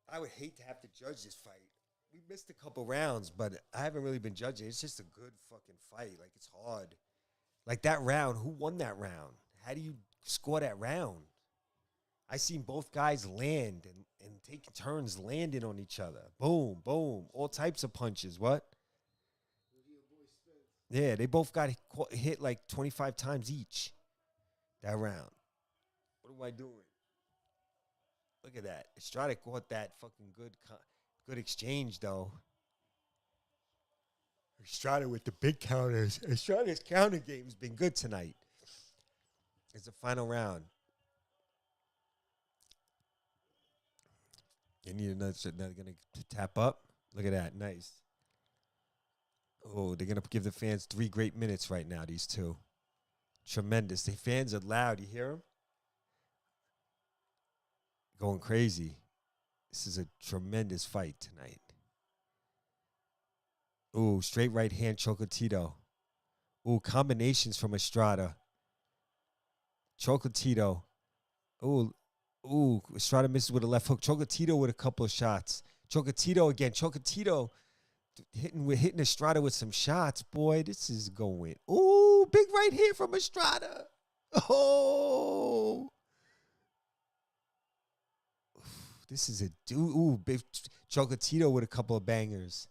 I would hate to have to judge this fight. We missed a couple rounds, but I haven't really been judging. It's just a good fucking fight. Like, it's hard. Like, that round, who won that round? How do you score that round? I seen both guys land and take turns landing on each other. Boom, boom. All types of punches. What? Yeah, they both got hit like 25 times each that round. What am I doing? Look at that. Estrada caught that fucking good exchange, though. Estrada with the big counters. Estrada's counter game's been good tonight. It's the final round. You need another. They're going to tap up. Look at that. Nice. Oh, they're going to give the fans 3 great minutes right now, these two. Tremendous. The fans are loud. You hear them? Going crazy. This is a tremendous fight tonight. Ooh, straight right hand Chocolatito. Ooh, combinations from Estrada. Chocolatito. Ooh, Estrada misses with a left hook. Chocolatito with a couple of shots. Chocolatito again. Chocolatito hitting Estrada with some shots. Boy, this is going. Ooh, big right hand from Estrada. Oh. This is a dude. Ooh, big Chocolatito with a couple of bangers.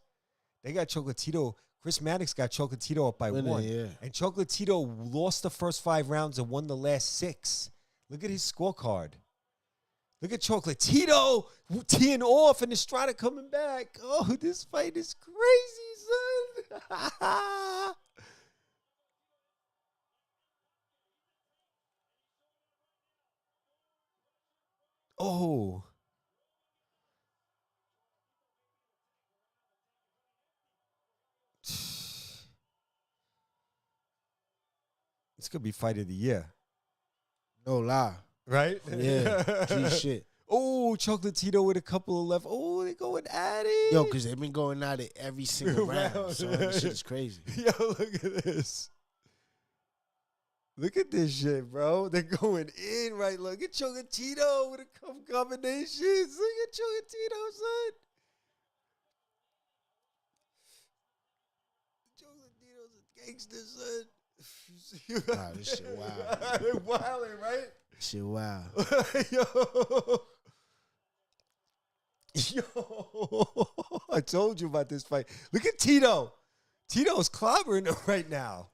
They got Chocolatito. Chris Maddox got Chocolatito up by 1. Yeah. And Chocolatito lost the first 5 rounds and won the last 6. Look at his scorecard. Look at Chocolatito teeing off and Estrada coming back. Oh, this fight is crazy, son. Oh. This could be fight of the year. No lie. Right? Yeah. G shit. Oh, Chocolatito with a couple of left. Oh, they going at it. Yo, because they've been going at it every single round. So this shit is crazy. Yo, look at this. Look at this shit, bro. They're going in right. Look at Chocolatito with a combinations. Look at Chocolatito, son. Chocolatito's a gangster, son. Wow, this shit wild. They're wilding, right? Shit wild. Yo. Yo. I told you about this fight. Look at Tito. Tito's clobbering him right now.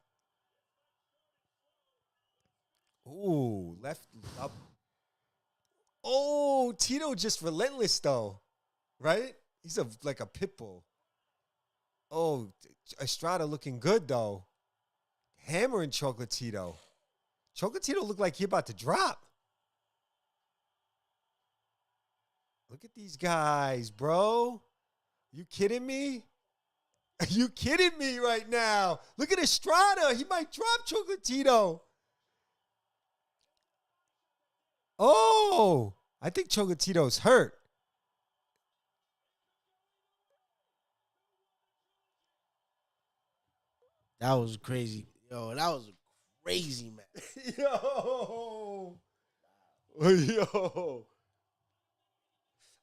Ooh, left up. Oh, Tito just relentless though, right? He's like a pit bull. Oh, Estrada looking good though. Hammering Chocolatito. Chocolatito looked like he about to drop. Look at these guys, bro. You kidding me? Are you kidding me right now? Look at Estrada. He might drop Chocolatito. Oh, I think Chocolatito's hurt. That was crazy. Yo, that was a crazy match. Yo. Yo.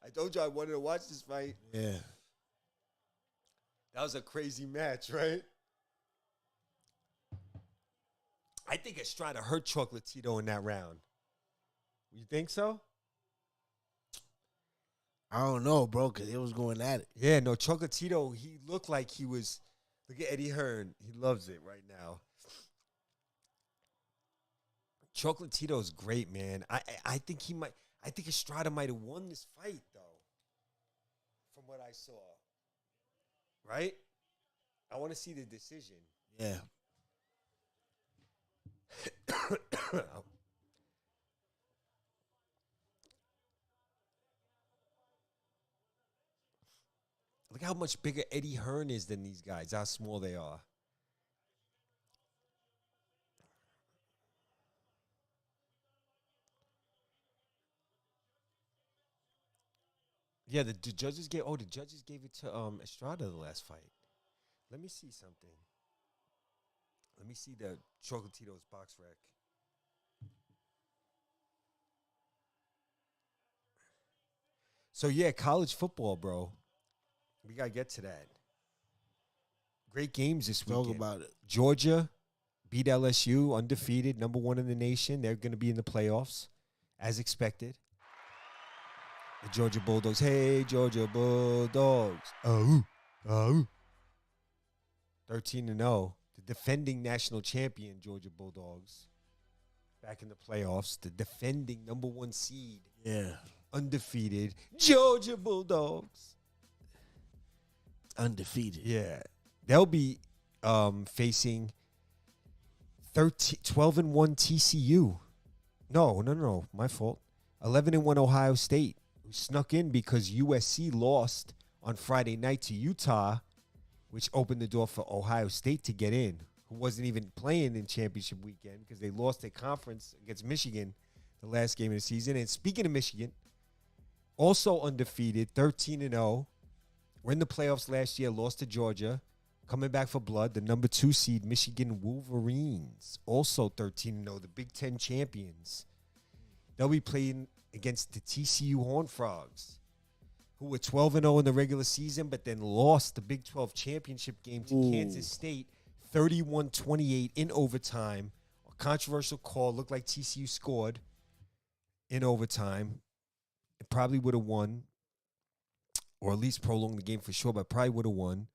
I told you I wanted to watch this fight. Yeah. That was a crazy match, right? I think Estrada hurt Chocolatito in that round. You think so? I don't know, bro, because it was going at it. Yeah, no, Chocolatito, he looked like he was. Look at Eddie Hearn. He loves it right now. Chocolatito's great, man. I think he might. I think Estrada might have won this fight, though, from what I saw. Right? I want to see the decision. Yeah. Look how much bigger Eddie Hearn is than these guys, how small they are. Yeah, the judges gave it to Estrada the last fight. Let me see something. Let me see the Chocolatito's box rec. So yeah, college football, bro. We gotta get to that. Great games this weekend. Talk about it. Georgia beat LSU, undefeated, number 1 in the nation. They're gonna be in the playoffs, as expected. The Georgia Bulldogs. Hey, Georgia Bulldogs. Oh, oh. 13-0. The defending national champion, Georgia Bulldogs. Back in the playoffs. The defending number 1 seed. Yeah. Undefeated. Georgia Bulldogs. Undefeated. Yeah. They'll be facing 12-1 TCU. No. My fault. 11-1 Ohio State, who snuck in because USC lost on Friday night to Utah, which opened the door for Ohio State to get in, who wasn't even playing in championship weekend because they lost their conference against Michigan the last game of the season. And speaking of Michigan, also undefeated, 13-0. We're in the playoffs last year, lost to Georgia. Coming back for blood, the number 2 seed, Michigan Wolverines, also 13-0, the Big Ten champions. They'll be playing against the TCU Horned Frogs, who were 12-0 in the regular season, but then lost the Big 12 championship game to Kansas State, 31-28 in overtime. A controversial call. Looked like TCU scored in overtime. It probably would have won, or at least prolonged the game for sure, but probably would have won.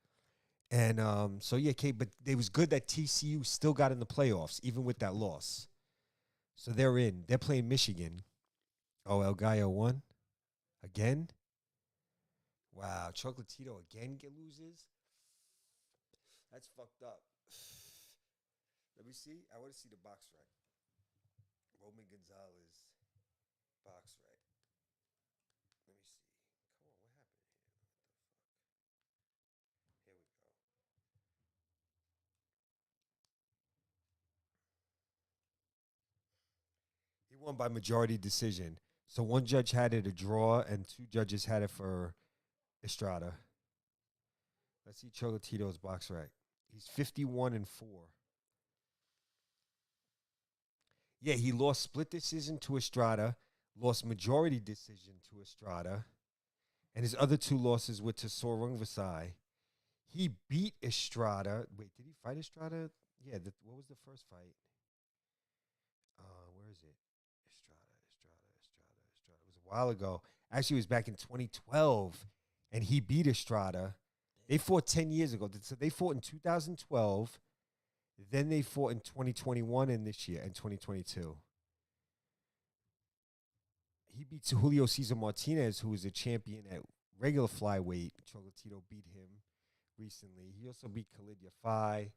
And so, yeah, Kate, but it was good that TCU still got in the playoffs, even with that loss. So they're in. They're playing Michigan. Oh, El Gallo won? Again? Wow, Chocolatito again loses? That's fucked up. Let me see. I want to see the box rec. Roman Gonzalez box rec. Let me see. Come on, what happened here? What the fuck? Here we go. He won by majority decision. So 1 judge had it a draw and 2 judges had it for Estrada. Let's see Chocolatito's box rec. He's 51-4. Yeah, he lost split decision to Estrada, lost majority decision to Estrada, and his other two losses were to Sorung Vasai. He beat Estrada. Wait, did he fight Estrada? Yeah, what was the first fight? Where is it? Estrada. It was a while ago. Actually, it was back in 2012, and he beat Estrada. They fought 10 years ago. So they fought in 2012. Then they fought in 2021 and this year, in 2022. He beat Julio Cesar Martinez, who was a champion at regular flyweight. Chocolatito beat him recently. He also beat Khalid Yafai.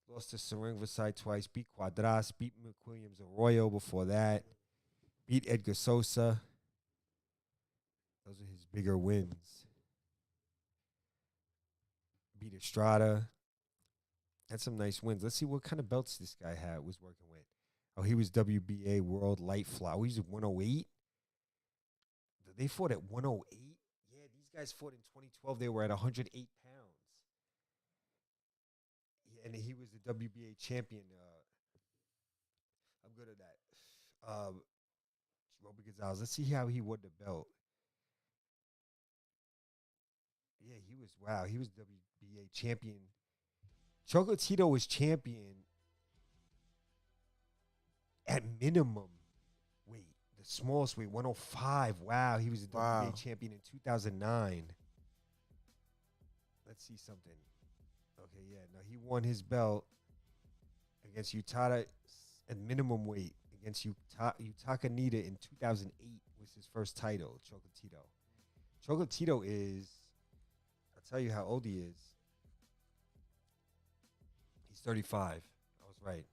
Lost to Seren Vasai twice. Beat Quadras. Beat McWilliams Arroyo before that. Beat Edgar Sosa. Those are his bigger wins. Beat Estrada. Had some nice wins. Let's see what kind of belts this guy was working with. Oh, he was WBA World Light Fly. He's at 108. They fought at 108. Yeah, these guys fought in 2012. They were at 108 pounds. Yeah, and he was the WBA champion. I'm good at that. Robert Gonzalez. Let's see how he won the belt. Yeah, he was WBA champion. Chocolatito was champion at minimum weight. The smallest weight, 105. Wow, he was a WBA champion in 2009. Let's see something. Okay, yeah. No, he won his belt against Utada at minimum weight against Utaka Nida in 2008 was his first title, Chocolatito. Chocolatito is, I'll tell you how old he is. He's 35. I was right.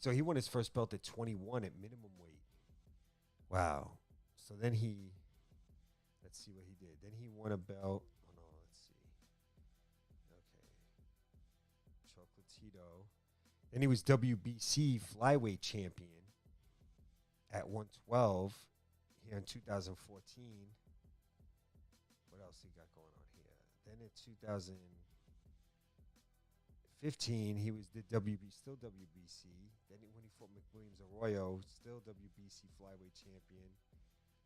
So he won his first belt at 21 at minimum weight. Wow. So then let's see what he did. Then he won a belt. Oh, no, let's see. Okay. Chocolatito. Then he was WBC flyweight champion at 112 here in 2014. What else he got going on here? Then in 2015, he was the still WBC. Then when he fought McWilliams Arroyo, still WBC flyweight champion.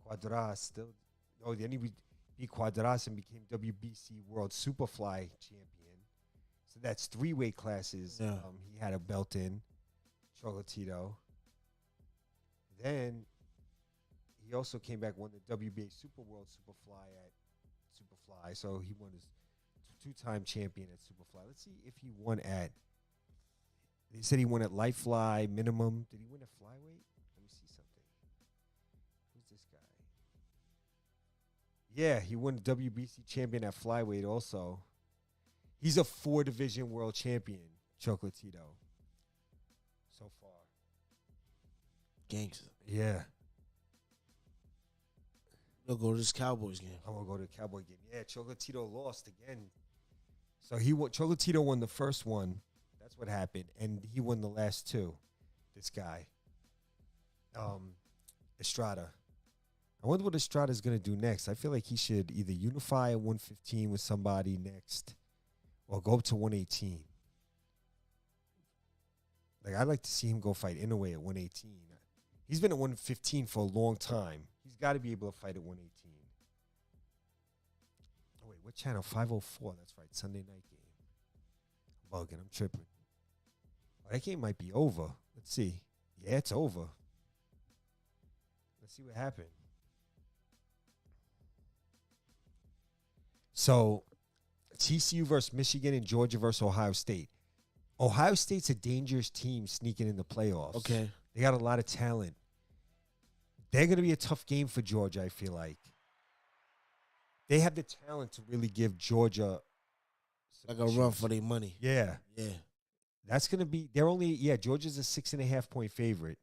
Quadras still. Oh, then he beat Quadras and became WBC World Superfly champion. So that's 3 weight classes. Yeah. He had a belt in Chocolatito. Then he also came back, won the WBA Super World Superfly at Superfly. So he won his 2-time champion at Superfly. Let's see if he won at. They said he won at light fly minimum. Did he win at flyweight? Let me see something. Who's this guy? Yeah, he won the WBC champion at flyweight also. He's a 4-division world champion, Chocolatito. So far. Gangster. Yeah. You'll go to this Cowboys game. I'm going to go to the Cowboy game. Yeah, Chocolatito lost again. So Chocolatito won the first one. That's what happened. And he won the last 2. This guy. Estrada. I wonder what Estrada's going to do next. I feel like he should either unify at 115 with somebody next or go up to 118. Like, I'd like to see him go fight Inoue at 118. He's been at 115 for a long time. He's got to be able to fight at 118. Oh, wait, what channel? 504. That's right. Sunday night game. I'm bugging. I'm tripping. Oh, that game might be over. Let's see. Yeah, it's over. Let's see what happened. So, TCU versus Michigan and Georgia versus Ohio State. Ohio State's a dangerous team sneaking in the playoffs. Okay. They got a lot of talent. They're going to be a tough game for Georgia, I feel like. They have the talent to really give Georgia like a run for their money. Yeah. Yeah. That's going to be, Georgia's a 6.5 point favorite.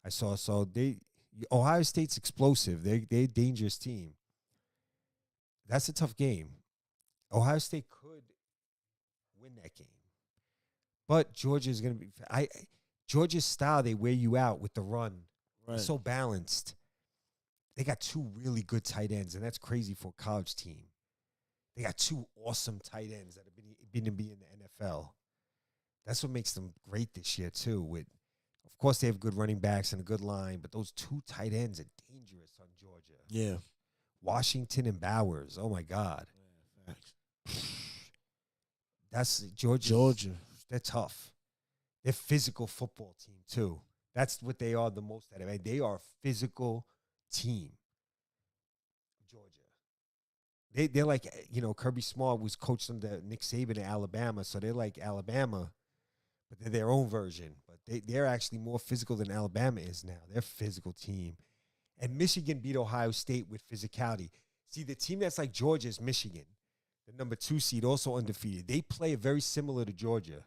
I saw. So Ohio State's explosive. They're a dangerous team. That's a tough game. Ohio State could win that game. But Georgia's going to be, Georgia's style, they wear you out with the run. Right. It's so balanced. They got 2 really good tight ends, and that's crazy for a college team. They got 2 awesome tight ends that have been to be in the NFL. That's what makes them great this year, too, with Of course, they have good running backs and a good line, but those 2 tight ends are dangerous on Georgia. Yeah. Washington and Bowers. Oh my God. Yeah, facts. That's Georgia. They're tough. They're a physical football team too. That's what they are the most at. I mean, they are a physical team. Georgia. They're like, Kirby Smart was coached under Nick Saban at Alabama, so they're like Alabama, but they're their own version. But they're actually more physical than Alabama is now. They're a physical team. And Michigan beat Ohio State with physicality. See, the team that's like Georgia is Michigan, the number 2 seed, also undefeated. They play very similar to Georgia.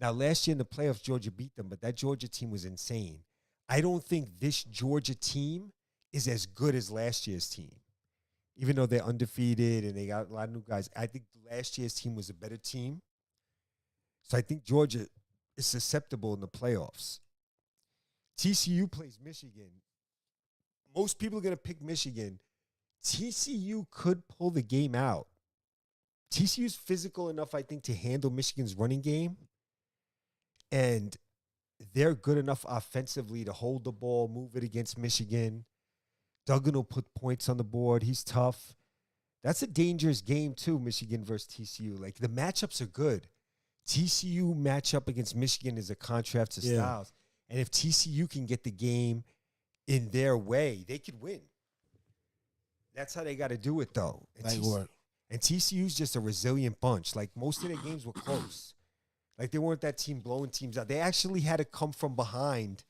Now, last year in the playoffs, Georgia beat them, but that Georgia team was insane. I don't think this Georgia team is as good as last year's team. Even though they're undefeated and they got a lot of new guys, I think last year's team was a better team. So I think Georgia is susceptible in the playoffs. TCU plays Michigan. Most people are going to pick Michigan. TCU could pull the game out. TCU's physical enough, I think, to handle Michigan's running game. And they're good enough offensively to hold the ball, move it against Michigan. Duggan will put points on the board. He's tough. That's a dangerous game, too, Michigan versus TCU. Like, the matchups are good. TCU matchup against Michigan is a contrast to styles. And if TCU can get the game in their way, they could win. That's how they got to do it, though. And TCU's just a resilient bunch. Like, most of their games were close. Like, they weren't that team blowing teams out. They actually had to come from behind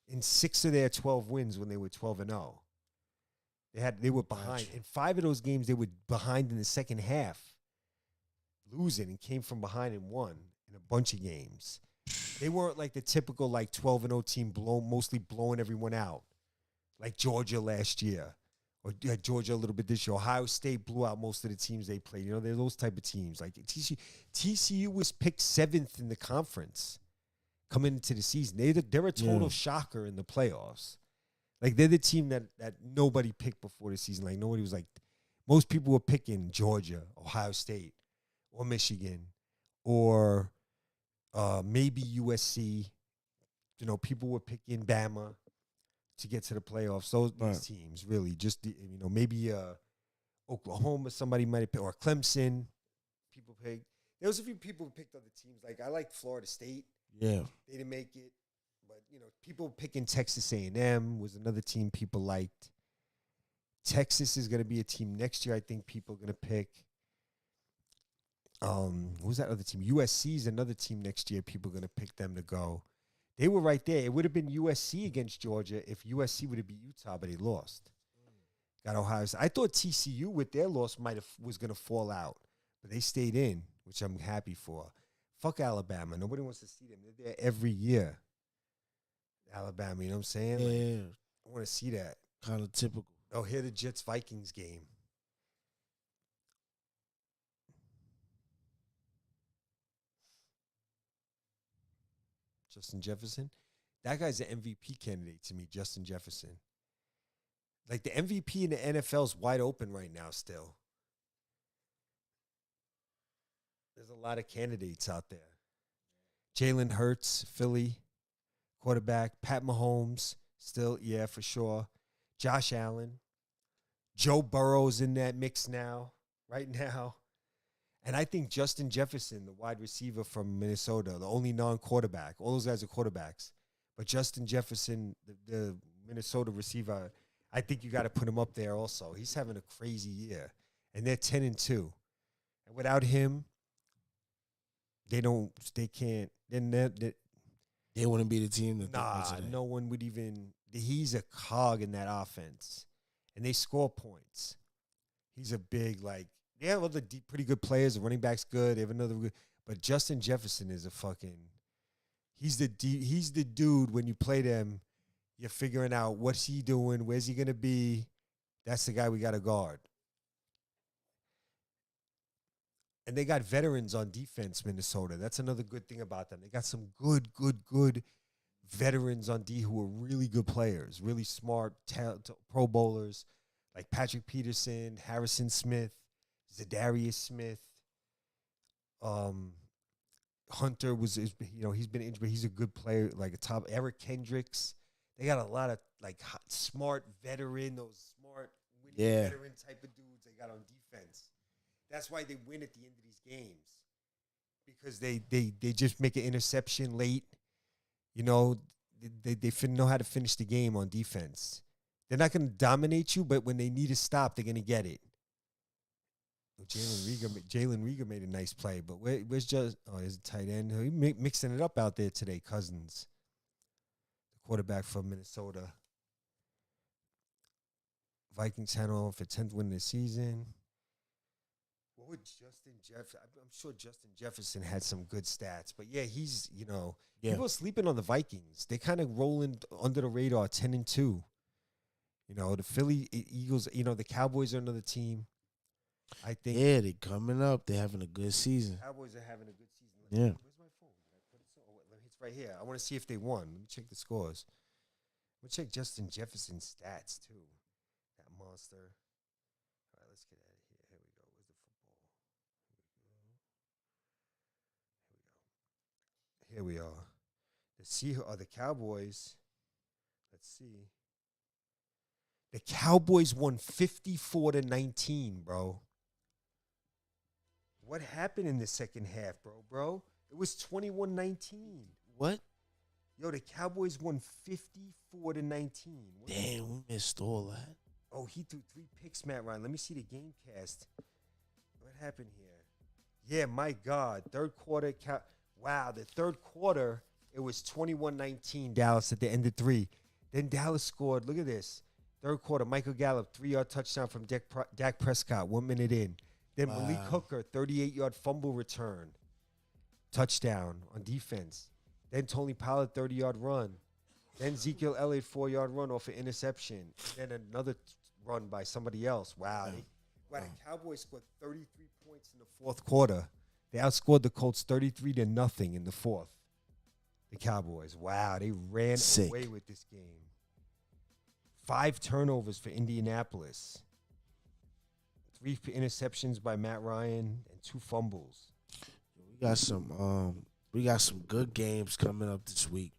in 6 of their 12 wins when they were 12-0. They were behind. In 5 of those games, they were behind in the second half, losing, and came from behind and won in a bunch of games. They weren't like the typical 12-0 team mostly blowing everyone out, like Georgia last year, or Georgia a little bit this year. Ohio State blew out most of the teams they played. They're those type of teams. Like TCU was picked 7th in the conference coming into the season. They're a total shocker in the playoffs. Like, they're the team that nobody picked before the season. Like, nobody was like, most people were picking Georgia, Ohio State, or Michigan, or maybe USC. People were picking Bama to get to the playoffs. These teams, really, just, maybe Oklahoma, somebody might have picked, or Clemson, people picked. There was a few people who picked other teams. Like, I liked Florida State. Yeah. They didn't make it. But, people picking Texas A&M was another team people liked. Texas is going to be a team next year I think people are going to pick. Who's that other team? USC is another team next year people are going to pick them to go. They were right there. It would have been USC against Georgia if USC would have beat Utah, but they lost. Got Ohio State. I thought TCU with their loss was going to fall out, but they stayed in, which I'm happy for. Fuck Alabama. Nobody wants to see them. They're there every year. Alabama, you know what I'm saying? Yeah. I want to see that. Kind of typical. Oh, here the Jets-Vikings game. Justin Jefferson. That guy's an MVP candidate to me, Justin Jefferson. Like, the MVP in the NFL is wide open right now still. There's a lot of candidates out there. Jalen Hurts, Philly, quarterback. Pat Mahomes, still, yeah, for sure. Josh Allen. Joe Burrow's in that mix now, right now. And I think Justin Jefferson, the wide receiver from Minnesota, the only non-quarterback. All those guys are quarterbacks. But Justin Jefferson, the Minnesota receiver, I think you got to put him up there also. He's having a crazy year. And they're 10-2. And without him, they can't. They wouldn't be the team. No one would even. He's a cog in that offense. And they score points. He's a big, they have other pretty good players. The running back's good. They have another good. But Justin Jefferson is a fucking. He's the dude when you play them, you're figuring out what's he doing, where's he going to be. That's the guy we got to guard. And they got veterans on defense, Minnesota. That's another good thing about them. They got some good veterans on D who are really good players, really smart, Pro Bowlers, like Patrick Peterson, Harrison Smith, Zadarius Smith, Hunter he's been injured, but he's a good player, like a top. Eric Kendricks. They got a lot of like smart veteran, those smart winning veteran type of dudes they got on defense. That's why they win at the end of these games, because they just make an interception late. You know, they know how to finish the game on defense. They're not going to dominate you, but when they need a stop, they're going to get it. Jalen Rieger made a nice play, but where's just there's a tight end. He mixing it up out there today. Cousins, the quarterback from Minnesota. Vikings had on for 10th win of the season. What would Justin Jefferson? I'm sure Justin Jefferson had some good stats, but yeah, he's people sleeping on the Vikings. They kind of rolling under the radar, 10-2. The Philly Eagles. The Cowboys are another team. I think. Yeah, they coming up. They're having a good season. Cowboys are having a good season. Yeah. Where's my phone? Did I put it? It's right here. I want to see if they won. Let me check the scores. Let me check Justin Jefferson's stats too. That monster. All right, let's get out of here. Here we go. Where's the football? Here we are. The Cowboys. Let's see. The Cowboys won 54-19, bro. What happened in the second half, bro? It was 21-19. What? Yo, the Cowboys won 54-19. Damn, we missed all that. Oh, he threw 3 picks, Matt Ryan. Let me see the game cast. What happened here? Yeah, my God. Third quarter. Wow, the third quarter, it was 21-19 Dallas at the end of 3. Then Dallas scored. Look at this. Third quarter, Michael Gallup, 3-yard touchdown from Dak Prescott, 1 minute in. Then Malik Hooker, 38-yard fumble return, touchdown on defense. Then Tony Pollard, 30-yard run. Then Ezekiel Elliott, 4-yard run off an interception. Then another run by somebody else. Wow. The Cowboys scored 33 points in the fourth quarter. They outscored the Colts 33-0 in the fourth. The Cowboys. Wow, they ran away with this game. 5 turnovers for Indianapolis. 3 interceptions by Matt Ryan and 2 fumbles. We got some good games coming up this week.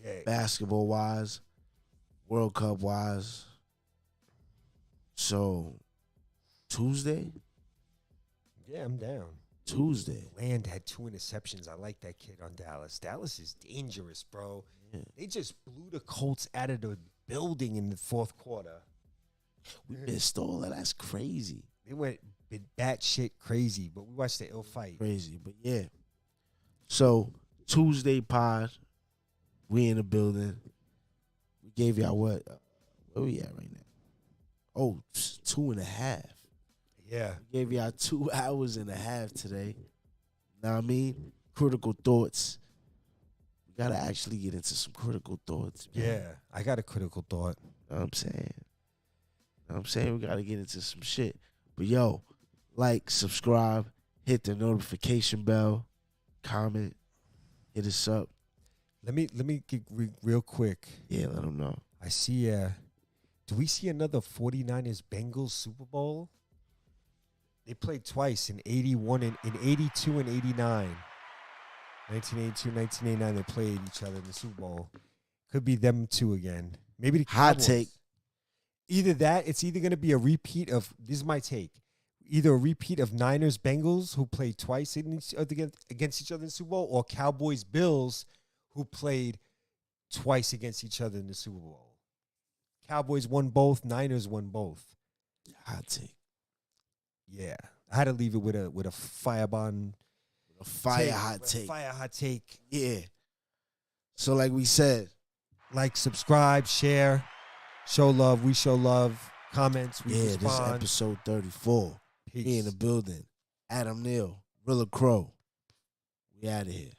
Yeah. Basketball wise, World Cup wise. So Tuesday? Yeah, I'm down. Tuesday. Land had 2 interceptions. I like that kid on Dallas. Dallas is dangerous, bro. Yeah. They just blew the Colts out of the building in the fourth quarter. We missed all that. That's crazy. They went batshit crazy, but we watched the ill fight. Crazy, but yeah. So Tuesday pod, we in the building. We gave y'all what? Where we at right now? Oh, 2.5. Yeah. We gave y'all 2 hours and a half today. Know what I mean? Critical thoughts. We got to actually get into some critical thoughts. Man. Yeah, I got a critical thought. Know what I'm saying? We got to get into some shit. But, yo, like, subscribe, hit the notification bell, comment, hit us up. Let me get real quick. Yeah, let them know. I see, do we see another 49ers Bengals Super Bowl? They played twice in 81 and in 82 and 89. 1982, 1989, they played each other in the Super Bowl. Could be them two again. Maybe the Cowboys. Hot take. Either that, it's either going to be a repeat of, this is my take, either a repeat of Niners-Bengals, who played twice against each other in the Super Bowl, or Cowboys-Bills, who played twice against each other in the Super Bowl. Cowboys won both, Niners won both. Hot take. Yeah. I had to leave it with a firebomb. A fire hot take. Fire hot take. Yeah. So like we said. Like, subscribe, share, show love. We show love. Comments. We respond. This is episode 34. Peace. We in the building. Adam Neal. Rilla Crow. We out of here.